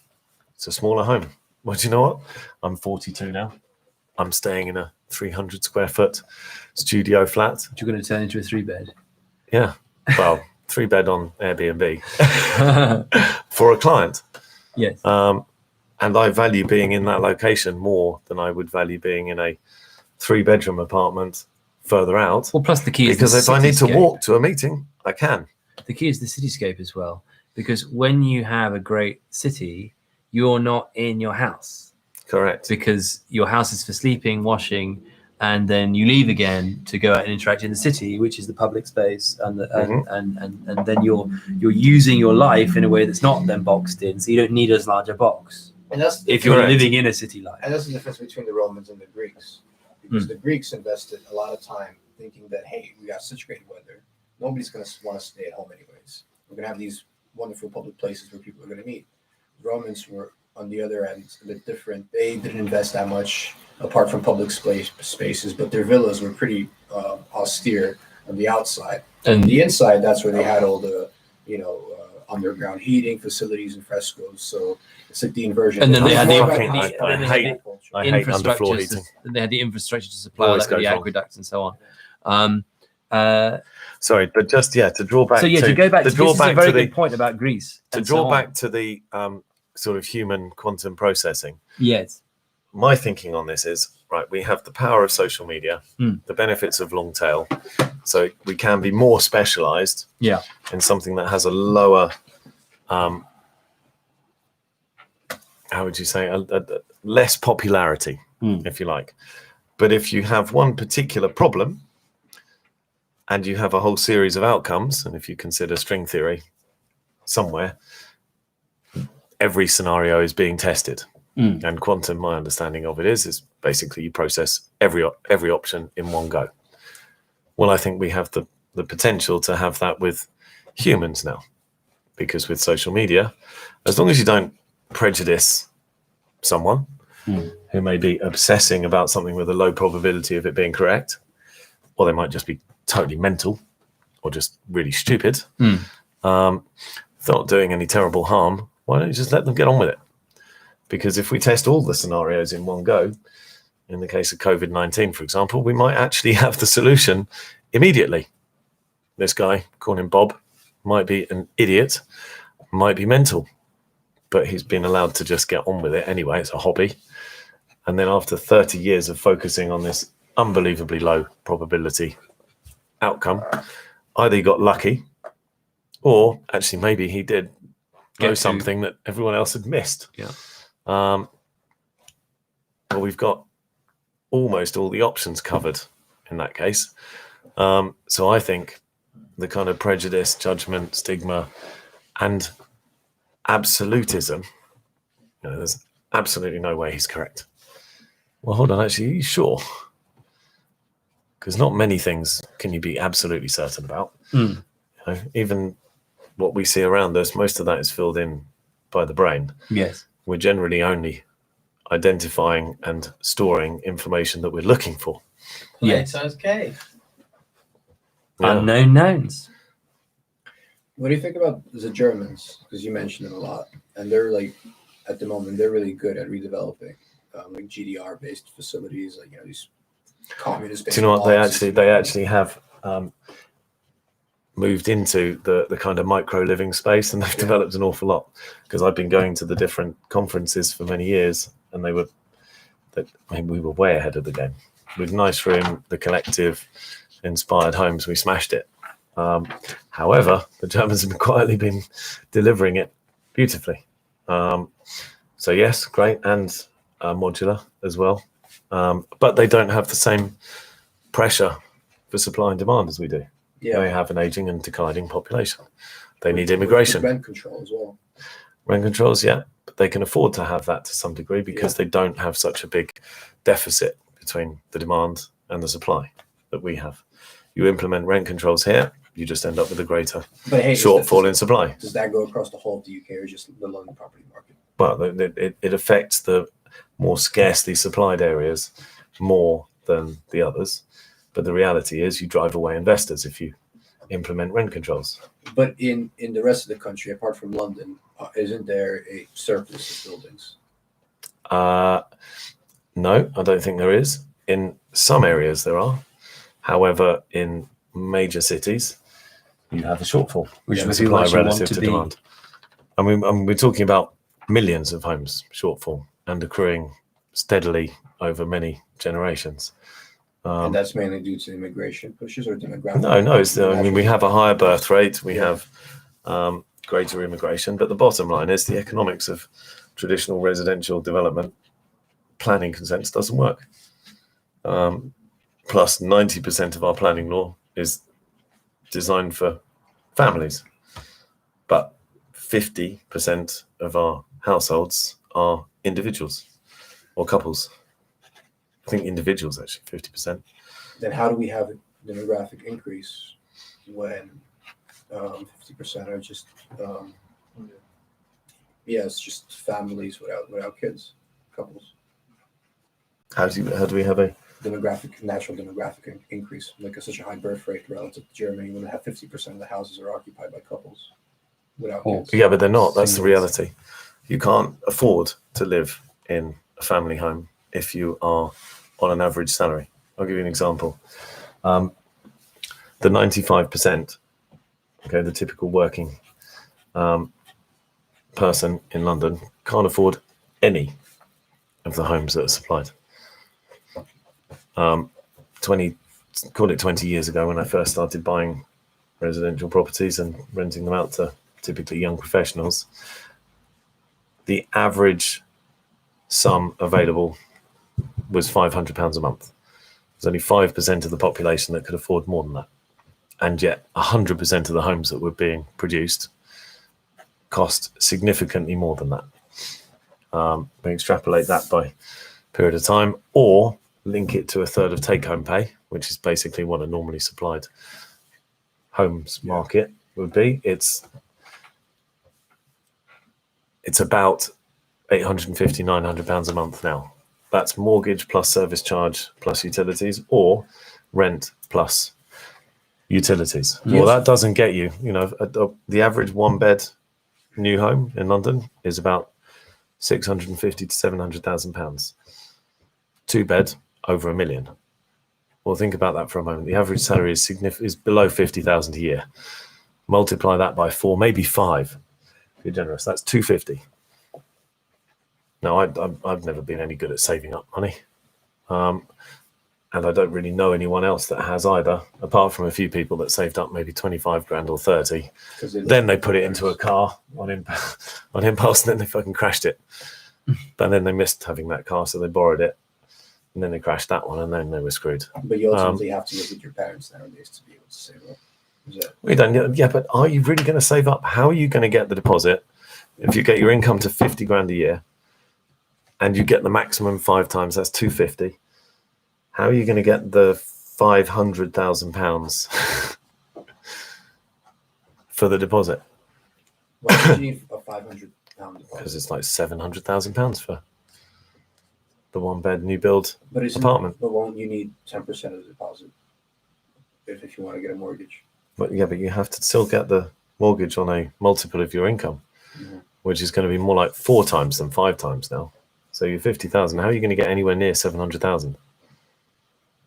It's a smaller home. Well, do you know what? I'm 42 now. I'm staying in a 300 square foot studio flat. You're going to turn into a 3-bed. Yeah. Well, 3-bed on Airbnb for a client. Yes. And I value being in that location more than I would value being in a 3-bedroom apartment further out. Well, plus the key is because if I need to walk to a meeting, I can. The key is the cityscape as well, because when you have a great city, you're not in your house. Correct. Because your house is for sleeping, washing, and then you leave again to go out and interact in the city, which is the public space, and and then you're using your life in a way that's not then boxed in, so you don't need as large a box. And that's if you're living in a city life. And that's the difference between the Romans and the Greeks, because the Greeks invested a lot of time thinking that, hey, we got such great weather, nobody's going to want to stay at home anyways. We're going to have these wonderful public places where people are going to meet. The Romans were on the other end a bit different. They didn't invest that much apart from public spaces, but their villas were pretty austere on the outside. And the inside, that's where they had all the underground heating facilities and frescoes. So it's like the inversion. And then they had the underfloor heating. And they had the infrastructure to supply the aqueducts and so on. Sorry, but just to draw back. So to go back. This is a very good point about Greece. To draw back to the sort of human quantum processing. Yes. My thinking on this is, right, we have the power of social media, the benefits of long tail. So we can be more specialized in something that has a lower, how would you say, a less popularity, if you like. But if you have one particular problem and you have a whole series of outcomes, and if you consider string theory somewhere, every scenario is being tested. And quantum, my understanding of it is basically you process every option in one go. Well, I think we have the potential to have that with humans now, because with social media, as long as you don't prejudice someone who may be obsessing about something with a low probability of it being correct, or they might just be totally mental or just really stupid, not doing any terrible harm, why don't you just let them get on with it? Because if we test all the scenarios in one go, in the case of COVID-19, for example, we might actually have the solution immediately. This guy, call him Bob, might be an idiot, might be mental, but he's been allowed to just get on with it anyway. It's a hobby. And then after 30 years of focusing on this unbelievably low probability outcome, either he got lucky, or actually maybe he did know something that everyone else had missed. Well, we've got almost all the options covered in that case. So I think the kind of prejudice, judgment, stigma, and absolutism, there's absolutely no way he's correct. Well, hold on, actually, are you sure? Because not many things can you be absolutely certain about. Even what we see around us, most of that is filled in by the brain. Yes. We're generally only identifying and storing information that we're looking for. Yes. Plato's cave. Unknown knowns. What do you think about the Germans? Because you mentioned them a lot, and they're at the moment, they're really good at redeveloping GDR-based facilities, these communist-based. Do you know what they actually have? moved into the kind of micro living space, and they've developed an awful lot, because I've been going to the different conferences for many years, and we were way ahead of the game with Nice Room, the collective inspired homes. We smashed it. However, the Germans have quietly been delivering it beautifully. So yes, great, and modular as well, but they don't have the same pressure for supply and demand as we do. Yeah. They have an aging and declining population. They need immigration. Rent control as well. Rent controls, yeah, but they can afford to have that to some degree because they don't have such a big deficit between the demand and the supply that we have. You implement rent controls here, you just end up with a greater shortfall in supply. Does that go across the whole of the UK or just the London property market? Well, it affects the more scarcely supplied areas more than the others. But the reality is you drive away investors if you implement rent controls. But in the rest of the country, apart from London, isn't there a surplus of buildings? No, I don't think there is. In some areas there are. However, in major cities, you have a shortfall, Which in would be supply what you want relative to to be. demand. I mean, we're talking about millions of homes shortfall and accruing steadily over many generations. And that's mainly due to immigration pushes or demographic? No. We have a higher birth rate. We have greater immigration. But the bottom line is the economics of traditional residential development planning consents doesn't work. Plus, 90% of our planning law is designed for families, but 50% of our households are individuals or couples. I think individuals actually 50%. Then how do we have a demographic increase when 50% are just it's just families without kids, couples? How do we have a natural demographic increase, like such a high birth rate relative to Germany, when they have 50% of the houses are occupied by couples without kids? Yeah, but they're not. That's the reality. You can't afford to live in a family home if you are on an average salary. I'll give you an example. The 95%, the typical working person in London can't afford any of the homes that are supplied. 20 years ago, when I first started buying residential properties and renting them out to typically young professionals, the average sum available was £500 a month. There's only 5% of the population that could afford more than that. And yet 100% of the homes that were being produced cost significantly more than that. We extrapolate that by period of time, or link it to a third of take-home pay, which is basically what a normally supplied homes market would be. It's about £850, £900 a month now. That's mortgage plus service charge plus utilities, or rent plus utilities. Yes. Well, that doesn't get you. The average one-bed new home in London is about £650,000 to £700,000. Two-bed, over £1 million. Well, think about that for a moment. The average salary is below 50,000 a year. Multiply that by 4, maybe 5. If you're generous, that's 250. Now, I've never been any good at saving up money, and I don't really know anyone else that has either, apart from a few people that saved up maybe 25 grand or 30. Then they put it into a car on impulse, and then they fucking crashed it. But then they missed having that car, so they borrowed it, and then they crashed that one, and then they were screwed. But you ultimately have to live with your parents nowadays to be able to save up. We don't. Yeah, but are you really going to save up? How are you going to get the deposit if you get your income to 50 grand a year? And you get the maximum 5 times, that's 250. How are you going to get the £500,000 for the deposit? Why do you need a £500 deposit? Because it's like £700,000 for the one-bed new build apartment. But won't you need 10% of the deposit if you want to get a mortgage? But you have to still get the mortgage on a multiple of your income, which is going to be more like 4 times than 5 times now. So you're 50,000. How are you going to get anywhere near 700,000?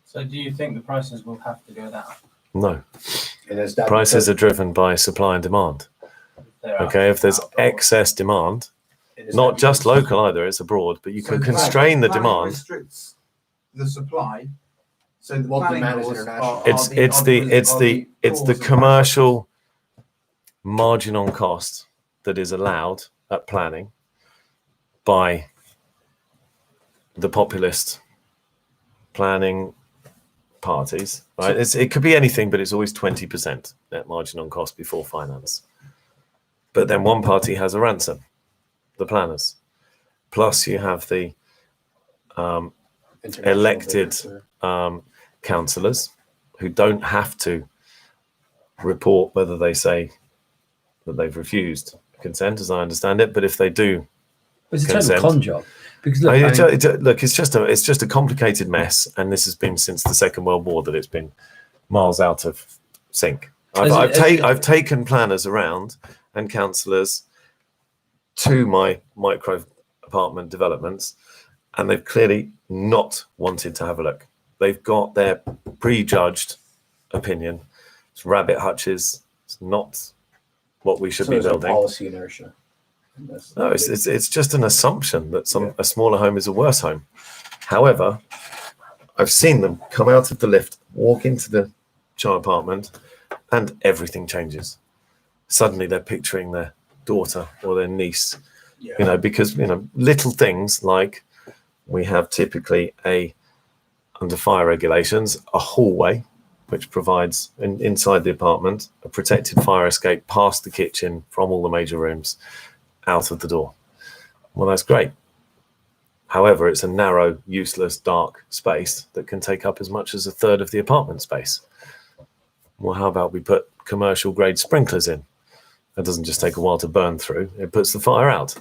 So do you think the prices will have to go down? No. And is that Prices are driven by supply and demand. Okay, if there's excess demand, not just local either, it's abroad, but you can constrain the planning demand. restricts the supply. So the Well, planning demand is laws international. are It's the cause of commercial margin on cost that is allowed at planning by the populist planning parties, right? It could be anything, but it's always 20% net margin on cost before finance. But then one party has a ransom, the planners. Plus you have the international elected councillors who don't have to report whether they say that they've refused consent, as I understand it. But if they do, It's a consent. total con job. Because look, Look, it's just a complicated mess, and this has been since the Second World War that it's been miles out of sync. I've taken planners around and councillors to my micro apartment developments, and they've clearly not wanted to have a look. They've got their prejudged opinion. It's rabbit hutches. It's not what we should be building. Policy inertia. No, it's just an assumption that a smaller home is a worse home. However, I've seen them come out of the lift, walk into the child apartment, and everything changes. Suddenly they're picturing their daughter or their niece, because little things like we have typically under fire regulations, a hallway which provides inside the apartment a protected fire escape past the kitchen from all the major rooms out of the door. Well, that's great. However, it's a narrow, useless, dark space that can take up as much as a third of the apartment space. Well, how about we put commercial grade sprinklers in? That doesn't just take a while to burn through, it puts the fire out.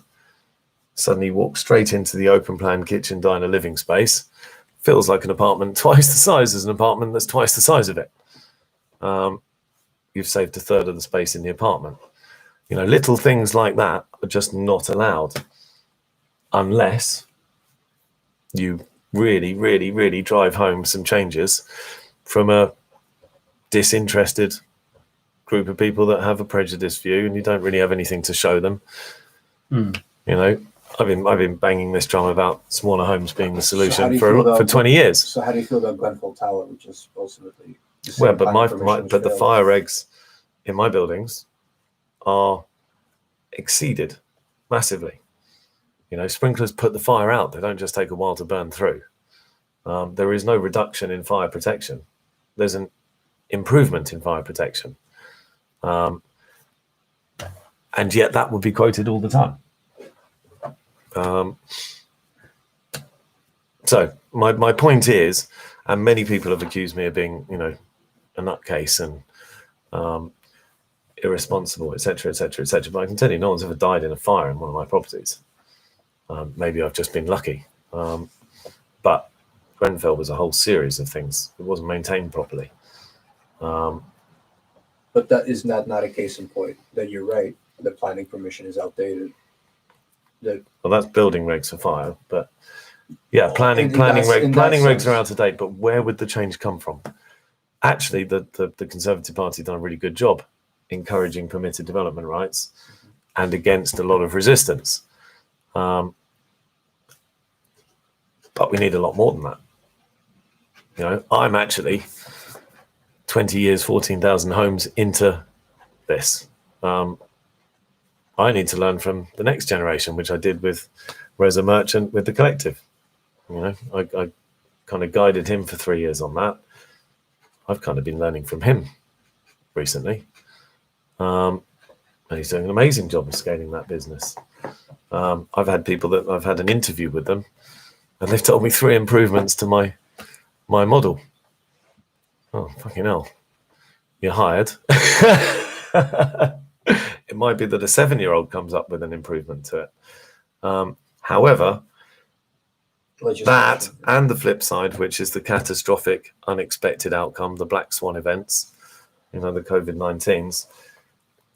Suddenly you walk straight into the open plan kitchen, diner, living space. Feels like an apartment twice the size as an apartment that's twice the size of it. You've saved a third of the space in the apartment. Little things like that are just not allowed unless you really, really, really drive home some changes from a disinterested group of people that have a prejudiced view and you don't really have anything to show them. I've been banging this drum about smaller homes being the solution for 20 years. So how do you feel about Grenfell Tower, which is ultimately but the fire regs in my buildings are exceeded massively. Sprinklers put the fire out. They don't just take a while to burn through. There is no reduction in fire protection. There's an improvement in fire protection. And yet that would be quoted all the time. So my point is, and many people have accused me of being, a nutcase and irresponsible, etc., etc., etc. But I can tell you, no one's ever died in a fire in one of my properties. Maybe I've just been lucky. But Grenfell was a whole series of things. It wasn't maintained properly. But that is not a case in point that you're right. The planning permission is outdated. Well, that's building regs for fire, but yeah, planning regs are out of date. But where would the change come from? Actually, the Conservative Party done a really good job encouraging permitted development rights and against a lot of resistance. But we need a lot more than that. I'm actually 20 years, 14,000 homes into this. I need to learn from the next generation, which I did with Reza Merchant with the collective. I kind of guided him for 3 years on that. I've kind of been learning from him recently. And he's doing an amazing job of scaling that business. I've had people that I've had an interview with them and they've told me 3 improvements to my model. Oh, fucking hell. You're hired. It might be that a 7-year-old comes up with an improvement to it. However, that and the flip side, which is the catastrophic, unexpected outcome, the black swan events, the COVID-19s,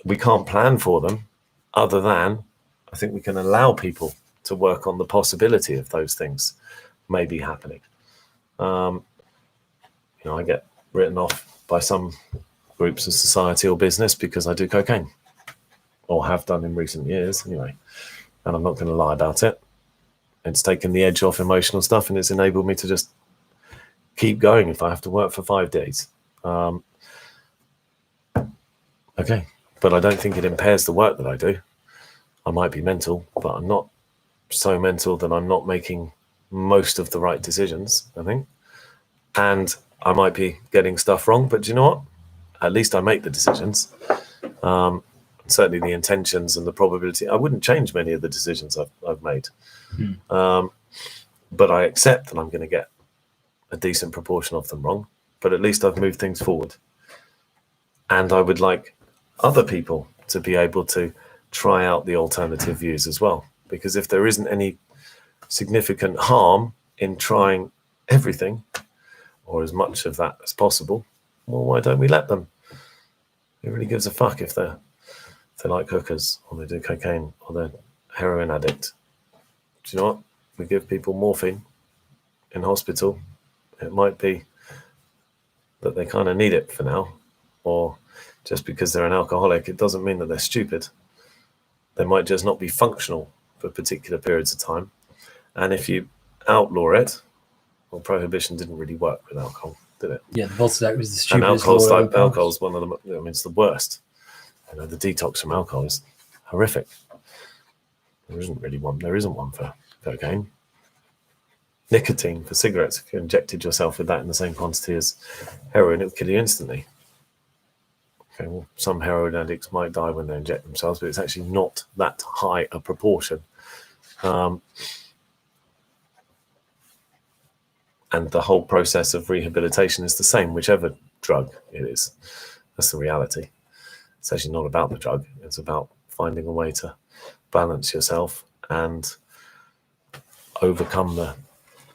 we can't plan for them other than I think we can allow people to work on the possibility of those things maybe happening. I get written off by some groups of society or business because I do cocaine, or have done in recent years anyway. And I'm not going to lie about it. It's taken the edge off emotional stuff, and it's enabled me to just keep going if I have to work for 5 days. Okay, but I don't think it impairs the work that I do. I might be mental, but I'm not so mental that I'm not making most of the right decisions, I think. And I might be getting stuff wrong, but do you know what? At least I make the decisions. Certainly the intentions and the probability. I wouldn't change many of the decisions I've made. But I accept that I'm going to get a decent proportion of them wrong, but at least I've moved things forward. And I would like other people to be able to try out the alternative views as well, because if there isn't any significant harm in trying everything, or as much of that as possible, well, why don't we let them? Who really gives a fuck if they like hookers, or they do cocaine, or they're heroin addict? Do you know what? We give people morphine in hospital. It might be that they kind of need it for now, or just because they're an alcoholic, it doesn't mean that they're stupid. They might just not be functional for particular periods of time. And if you outlaw it, well, prohibition didn't really work with alcohol, did it? Yeah, the Volstead Act was the And stupidest alcohol's law like ever alcohol's one of them. I mean, it's the worst. You know, the detox from alcohol is horrific. There isn't one for cocaine. Nicotine for cigarettes. If you injected yourself with that in the same quantity as heroin, it would kill you instantly. Okay, well, some heroin addicts might die when they inject themselves, but it's actually not that high a proportion. And the whole process of rehabilitation is the same, whichever drug it is. That's the reality. It's actually not about the drug. It's about finding a way to balance yourself and overcome the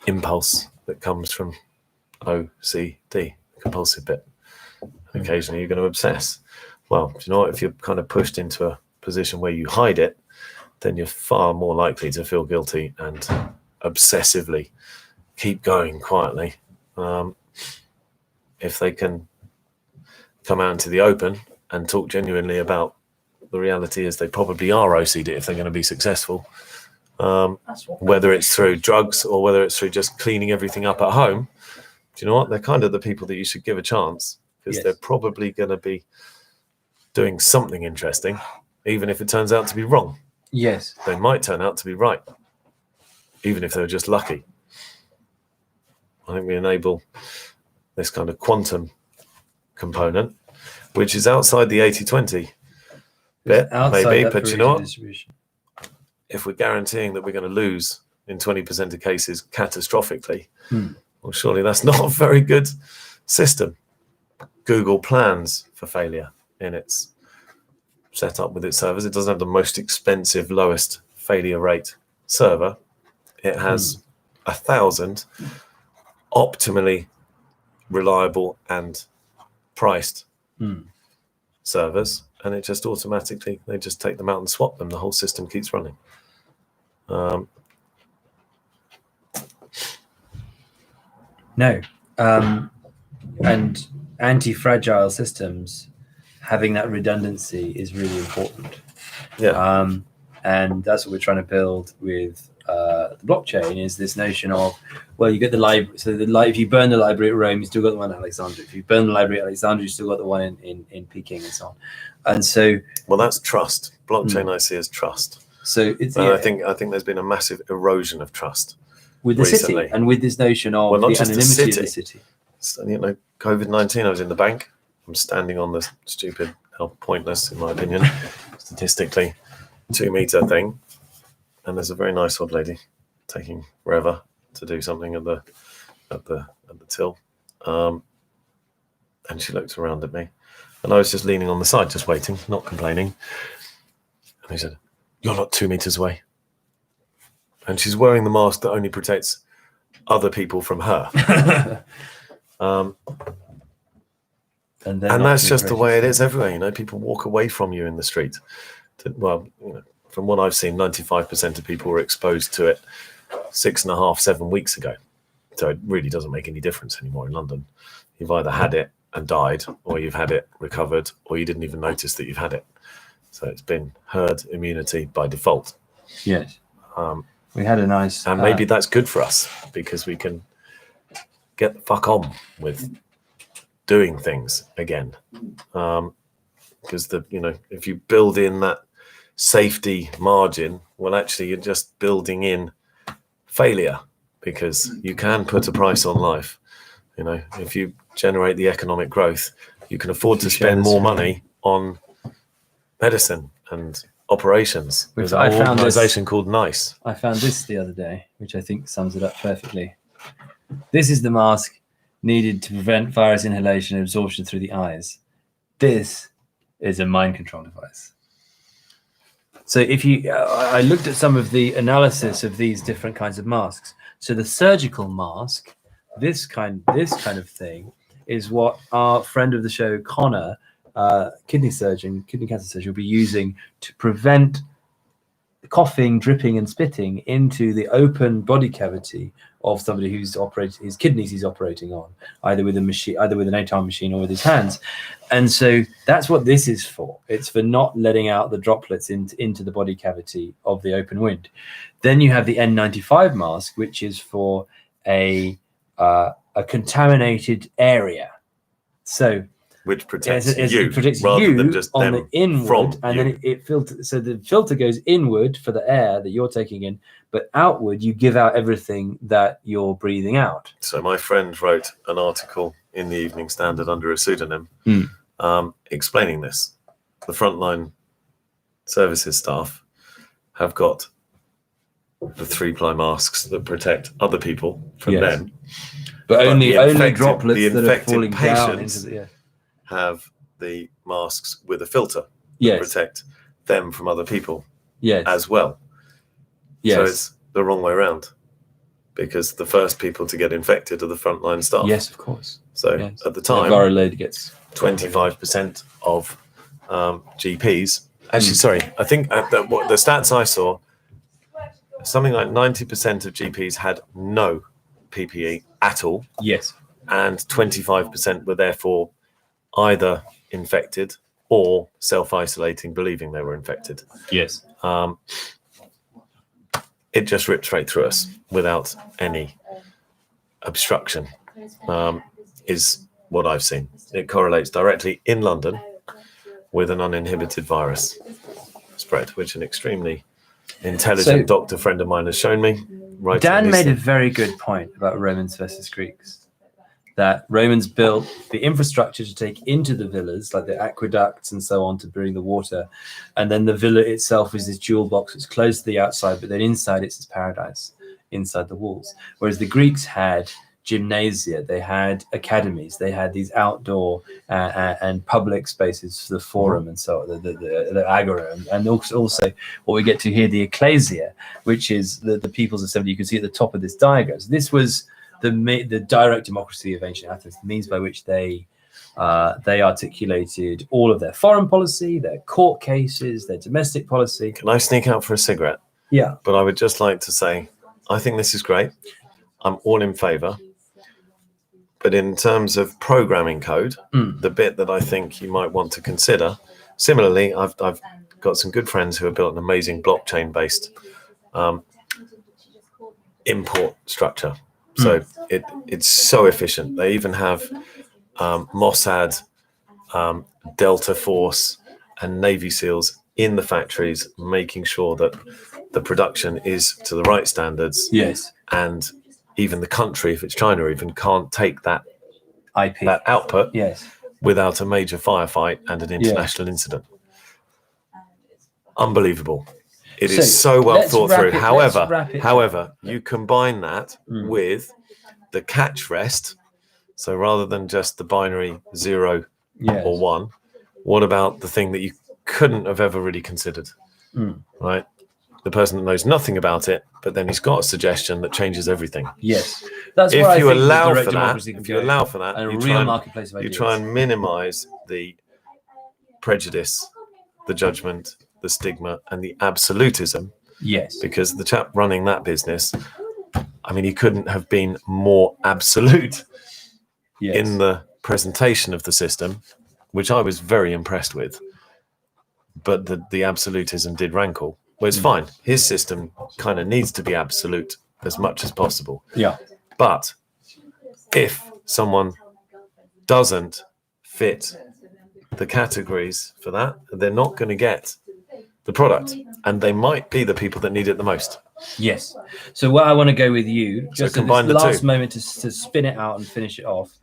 impulse that comes from OCD, compulsive bit. And occasionally you're going to obsess. Well, do you know what? If you're kind of pushed into a position where you hide it, then you're far more likely to feel guilty and obsessively keep going quietly. If they can come out into the open and talk genuinely about the reality is they probably are OCD if they're going to be successful, whether it's through drugs or whether it's through just cleaning everything up at home. Do you know what? They're kind of the people that you should give a chance, because they're probably going to be doing something interesting, even if it turns out to be wrong. Yes. They might turn out to be right, even if they were just lucky. I think we enable this kind of quantum component, which is outside the 80-20 bit, maybe, but you know what? If we're guaranteeing that we're going to lose in 20% of cases catastrophically, well, surely that's not a very good system. Google plans for failure in its setup with its servers. It doesn't have the most expensive, lowest failure rate server. It has 1,000 optimally reliable and priced servers, and it just automatically, they just take them out and swap them. The whole system keeps running. No. And anti-fragile systems, having that redundancy is really important. Yeah. And that's what we're trying to build with the blockchain, is this notion of, well, you get the library. So if you burn the library at Rome, you still got the one at Alexandria. If you burn the library at Alexandria, you still got the one in Peking and so on. And so, well, that's trust. Blockchain I see as trust. So it's, I think there's been a massive erosion of trust with the recently. city and with this notion of well, not the just anonymity of the city. You know, COVID-19, I was in the bank. I'm standing on the stupid, pointless, in my opinion, statistically, 2-meter thing, and there's a very nice old lady taking forever to do something at the till, and she looked around at me, and I was just leaning on the side, just waiting, not complaining. And he said, "You're not 2 meters away," and she's wearing the mask that only protects other people from her. And that's just the way it is everywhere. You know, people walk away from you in the street. Well, you know, from what I've seen, 95% of people were exposed to it 6.5, 7 weeks ago. So it really doesn't make any difference anymore in London. you've either had it and died, or you've had it, recovered, or you didn't even notice that you've had it. So it's been herd immunity by default. Yes. We had a nice... And maybe that's good for us, because we can get the fuck on with doing things again. Because if you build in that safety margin, well, actually you're just building in failure, because you can put a price on life. If you generate the economic growth, you can afford to spend more money on medicine and operations. There's an organization called NICE. I found this the other day, which I think sums it up perfectly. This is the mask needed to prevent virus inhalation and absorption through the eyes. This is a mind control device. So if you, I looked at some of the analysis of these different kinds of masks. So the surgical mask, this kind of thing, is what our friend of the show, Connor, kidney cancer surgeon, will be using to prevent coughing, dripping, and spitting into the open body cavity of somebody who's operating his kidneys. He's operating on either with a machine, either with an ATAR machine or with his hands. And so that's what this is for. It's for not letting out the droplets into the body cavity of the open wound. Then you have the N95 mask, which is for a contaminaminated area. So which protects you it protects rather you than just on them the inward, from and you. then it filters. So the filter goes inward for the air that you're taking in, but outward you give out everything that you're breathing out. So my friend wrote an article in the Evening Standard under a pseudonym explaining this. The frontline services staff have got the 3-ply masks that protect other people from them, but only the droplets that are falling down patients into the air have the masks with a filter Yes. to protect them from other people Yes. as well. Yes. So it's the wrong way around, because the first people to get infected are the frontline staff. Yes, of course. So Yes. at the time, viral load gets 25% of GPs. Actually, sorry, I think the stats I saw, something like 90% of GPs had no PPE at all. Yes. And 25% were therefore either infected or self-isolating, believing they were infected. Yes. It just ripped straight through us without any obstruction, is what I've seen. It correlates directly in London with an uninhibited virus spread, which an extremely intelligent doctor friend of mine has shown me. Right. Dan made a very good point about Romans versus Greeks. That Romans built the infrastructure to take into the villas, like the aqueducts and so on, to bring the water. And then the villa itself is this jewel box. It's closed to the outside, but then inside it's this paradise inside the walls. Whereas the Greeks had gymnasia, they had academies, they had these outdoor and public spaces for the forum and so on, the agora, and also what we get to here, the ecclesia, which is the people's assembly. You can see at the top of this diagram. So this was the direct democracy of ancient Athens, the means by which they articulated all of their foreign policy, their court cases, their domestic policy. Can I sneak out for a cigarette? Yeah. But I would just like to say, I think this is great. I'm all in favour. But in terms of programming code, the bit that I think you might want to consider, similarly, I've got some good friends who have built an amazing blockchain-based import structure. So it's so efficient. They even have Mossad, Delta Force, and Navy SEALs in the factories, making sure that the production is to the right standards. Yes. And even the country, if it's China, even can't take that IP, that output, yes, without a major firefight and an international incident. Unbelievable. It is so well thought through. However, you combine that with the catch rest. So rather than just the binary 0 or 1, what about the thing that you couldn't have ever really considered? Right? The person that knows nothing about it, but then he's got a suggestion that changes everything. Yes. That's if where you I think allow direct for that, democracy can go. And a real marketplace of ideas. You try and minimize the prejudice, the judgment, the stigma, and the absolutism. Yes. Because the chap running that business, I mean, he couldn't have been more absolute in the presentation of the system, which I was very impressed with, but the absolutism did rankle. Well, it's fine. His system kind of needs to be absolute as much as possible. Yeah. But if someone doesn't fit the categories for that, they're not going to get the product, and they might be the people that need it the most. Yes. So what I want to go with you, just at combine this the last two. moment to spin it out and finish it off.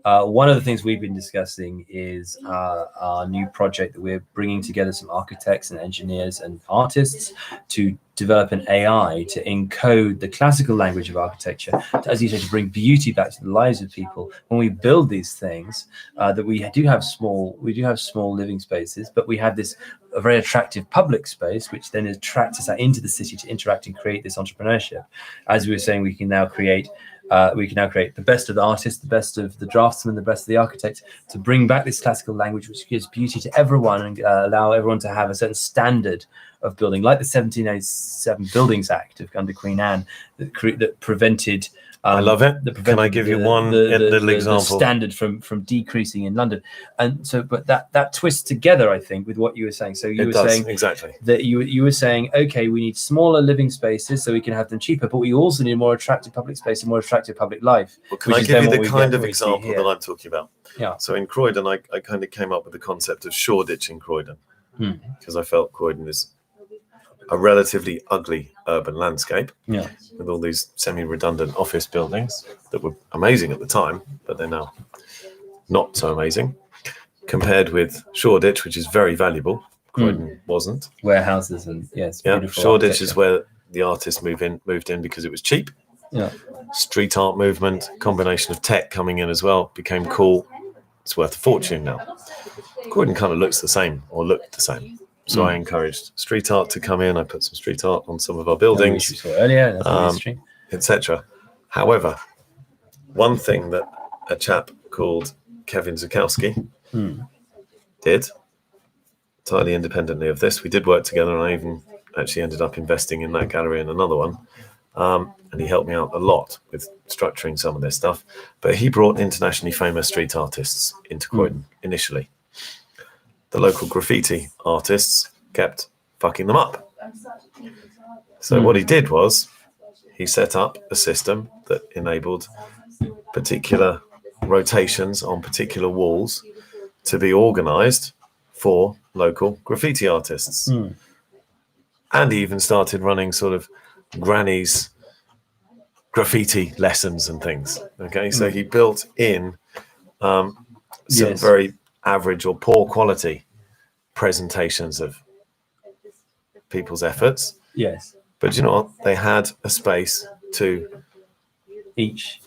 One of the things we've been discussing is our new project that we're bringing together some architects and engineers and artists to develop an AI to encode the classical language of architecture, as you say, to bring beauty back to the lives of people. When we build these things, that we do have small living spaces, but we have this a very attractive public space, which then attracts us out into the city to interact and create this entrepreneurship. As we were saying, we can now create the best of the artists, the best of the draftsmen, the best of the architects, to bring back this classical language, which gives beauty to everyone and allow everyone to have a certain standard of building, like the 1787 Buildings Act under Queen Anne, that prevented. I love it. Can I give you one little example? The standard from decreasing in London, and so, but that twists together, I think, with what you were saying. So you were saying exactly that you were saying, okay, we need smaller living spaces so we can have them cheaper, but we also need a more attractive public space and more attractive public life. Well, can I give you the kind of example that I'm talking about? Yeah. So in Croydon, I kind of came up with the concept of Shoreditch in Croydon, because I felt Croydon is a relatively ugly urban landscape, with all these semi-redundant office buildings that were amazing at the time, but they're now not so amazing, compared with Shoreditch, which is very valuable. Croydon wasn't. Warehouses and beautiful Shoreditch is where the artists moved in because it was cheap. Yeah. Street art movement, combination of tech coming in as well, became cool. It's worth a fortune now. Croydon kind of looks the same, or looked the same. So I encouraged street art to come in. I put some street art on some of our buildings, which we saw earlier, etc. However, one thing that a chap called Kevin Zukowski did, entirely independently of this, we did work together, and I even actually ended up investing in that gallery and another one. And he helped me out a lot with structuring some of this stuff. But he brought internationally famous street artists into Croydon initially. The local graffiti artists kept fucking them up. So what he did was he set up a system that enabled particular rotations on particular walls to be organized for local graffiti artists. And he even started running sort of grannies graffiti lessons and things. Okay, so he built in some very average or poor quality presentations of people's efforts. Yes. But you know what? They had a space to each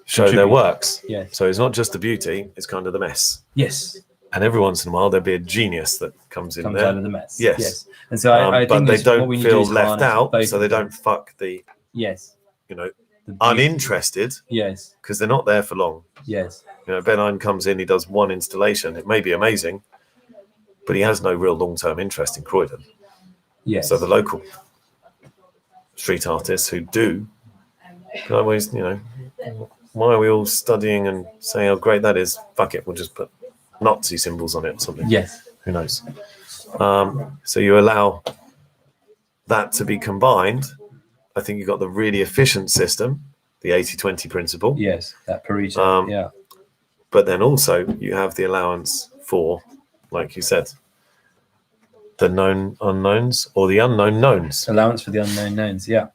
show their works. Yes. So it's not just the beauty, it's kind of the mess. Yes. And every once in a while there'll be a genius that comes there. Out of the mess. Yes. And so I but think they don't feel left out, so they of them. don't fuck the the uninterested. Yes. Because they're not there for long. Yes. Ben Ein comes in, he does one installation. It may be amazing, but he has no real long-term interest in Croydon. Yes. So the local street artists who do, can always, why are we all studying and saying how great that is? Fuck it, we'll just put Nazi symbols on it or something. Yes. Who knows? So you allow that to be combined. I think you've got the really efficient system, the 80-20 principle. Yes, that Pareto. But then also you have the allowance for, like you said, the known unknowns or the unknown knowns. Allowance for the unknown knowns, yeah.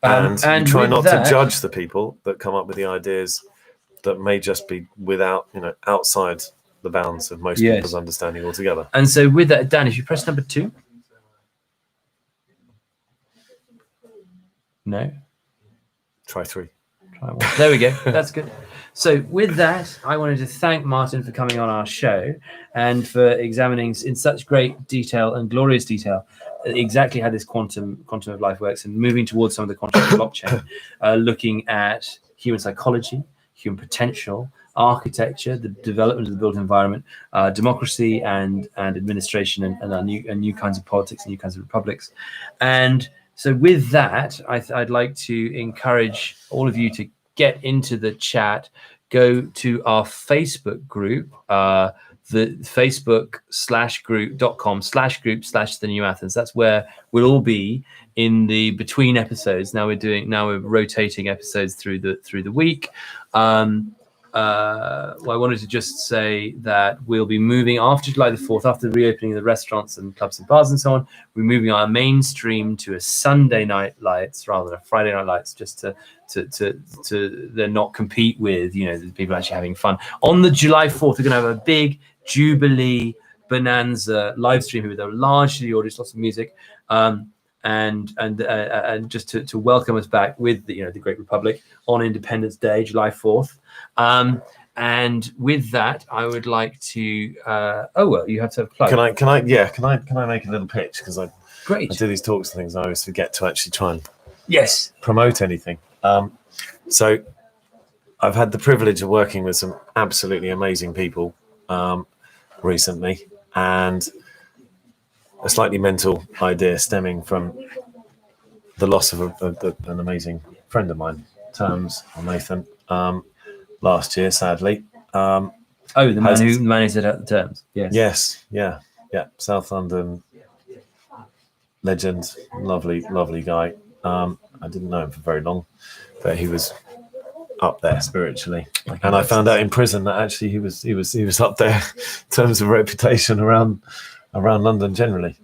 And you try not to judge the people that come up with the ideas that may just be outside the bounds of most people's understanding altogether. And so with that, Dan, if you press number 2. No. Try 3. Try 1. There we go. That's good. So with that, I wanted to thank Martin for coming on our show and for examining in such great detail and glorious detail exactly how this quantum of life works and moving towards some of the quantum blockchain, looking at human psychology, human potential, architecture, the development of the built environment, democracy and administration and new kinds of politics and new kinds of republics. And so with that, I'd like to encourage all of you to get into the chat, go to our Facebook group, the facebook.com/group/the New Athens. That's where we'll all be in the between episodes. Now we're rotating episodes through the week. Well, I wanted to just say that we'll be moving after July the 4th, after the reopening of the restaurants and clubs and bars and so on. We're moving our mainstream to a Sunday night lights rather than a Friday night lights, just to then not compete with, you know, the people actually having fun. On the July 4th, we're going to have a big Jubilee Bonanza live stream with a large audience, lots of music, and just to welcome us back with the Great Republic on Independence Day, July 4th. And with that, I would like to. You have to have a plug. Can I make a little pitch, because I do these talks and things, and I always forget to actually try and promote anything. So I've had the privilege of working with some absolutely amazing people recently, and a slightly mental idea stemming from the loss of an amazing friend of mine, Nathan, last year, sadly. The man who set out the terms. Yes. Yeah. South London legend, lovely guy. I didn't know him for very long, but he was up there spiritually, and I found out in prison that actually he was up there in terms of reputation around London generally.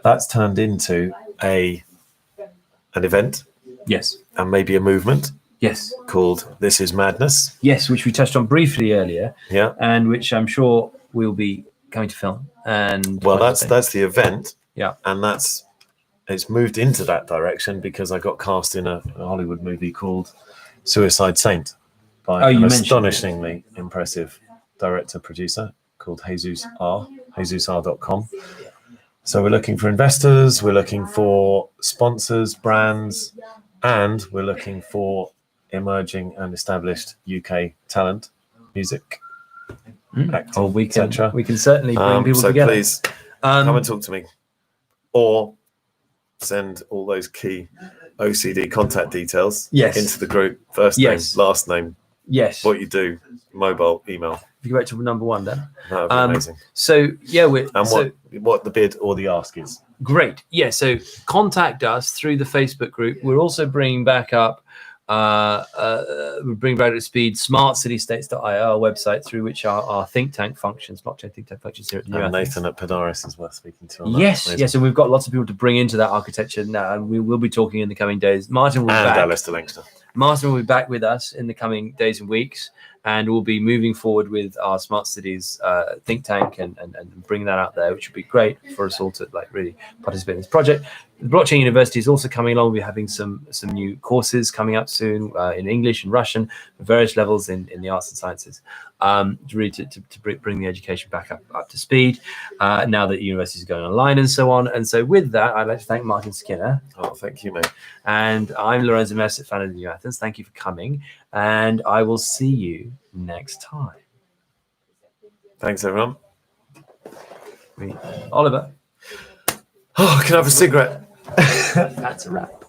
That's turned into an event, and maybe a movement, called This Is Madness, which we touched on briefly earlier, and which I'm sure we'll be going to film. And that's the event, and it's moved into that direction because I got cast in a Hollywood movie called Suicide Saint by an astonishingly impressive director-producer called JesusR.com. So we're looking for investors, we're looking for sponsors, brands, and we're looking for emerging and established UK talent, music, acting, etc. We can certainly bring people together. So please come and talk to me, or send all those key OCD contact details into the group. First name, last name, what you do, mobile, email. If you go back to number one, then that would be amazing. So what the bid or the ask is. Great. So contact us through the Facebook group. We're also bringing back up to speed smartcitystates.io, our website, through which our think tank functions, blockchain think tank functions here at the New Athens. Nathan at Padaris is worth speaking to. Yes, and we've got lots of people to bring into that architecture now, and we will be talking in the coming days. Martin will be back. Alistair Langston. Martin will be back with us in the coming days and weeks, and we'll be moving forward with our Smart Cities think tank and bring that out there, which would be great for us all to really participate in this project. The Blockchain University is also coming along. We're having some new courses coming up soon in English and Russian, at various levels in the arts and sciences, to bring the education back up to speed now that universities are going online and so on. And so with that, I'd like to thank Martin Skinner. Oh, thank you, mate. And I'm Lorenzo Messi, fan of the New Athens. Thank you for coming, and I will see you next time. Thanks, everyone. Oliver. Oh, can I have a cigarette? That's a wrap.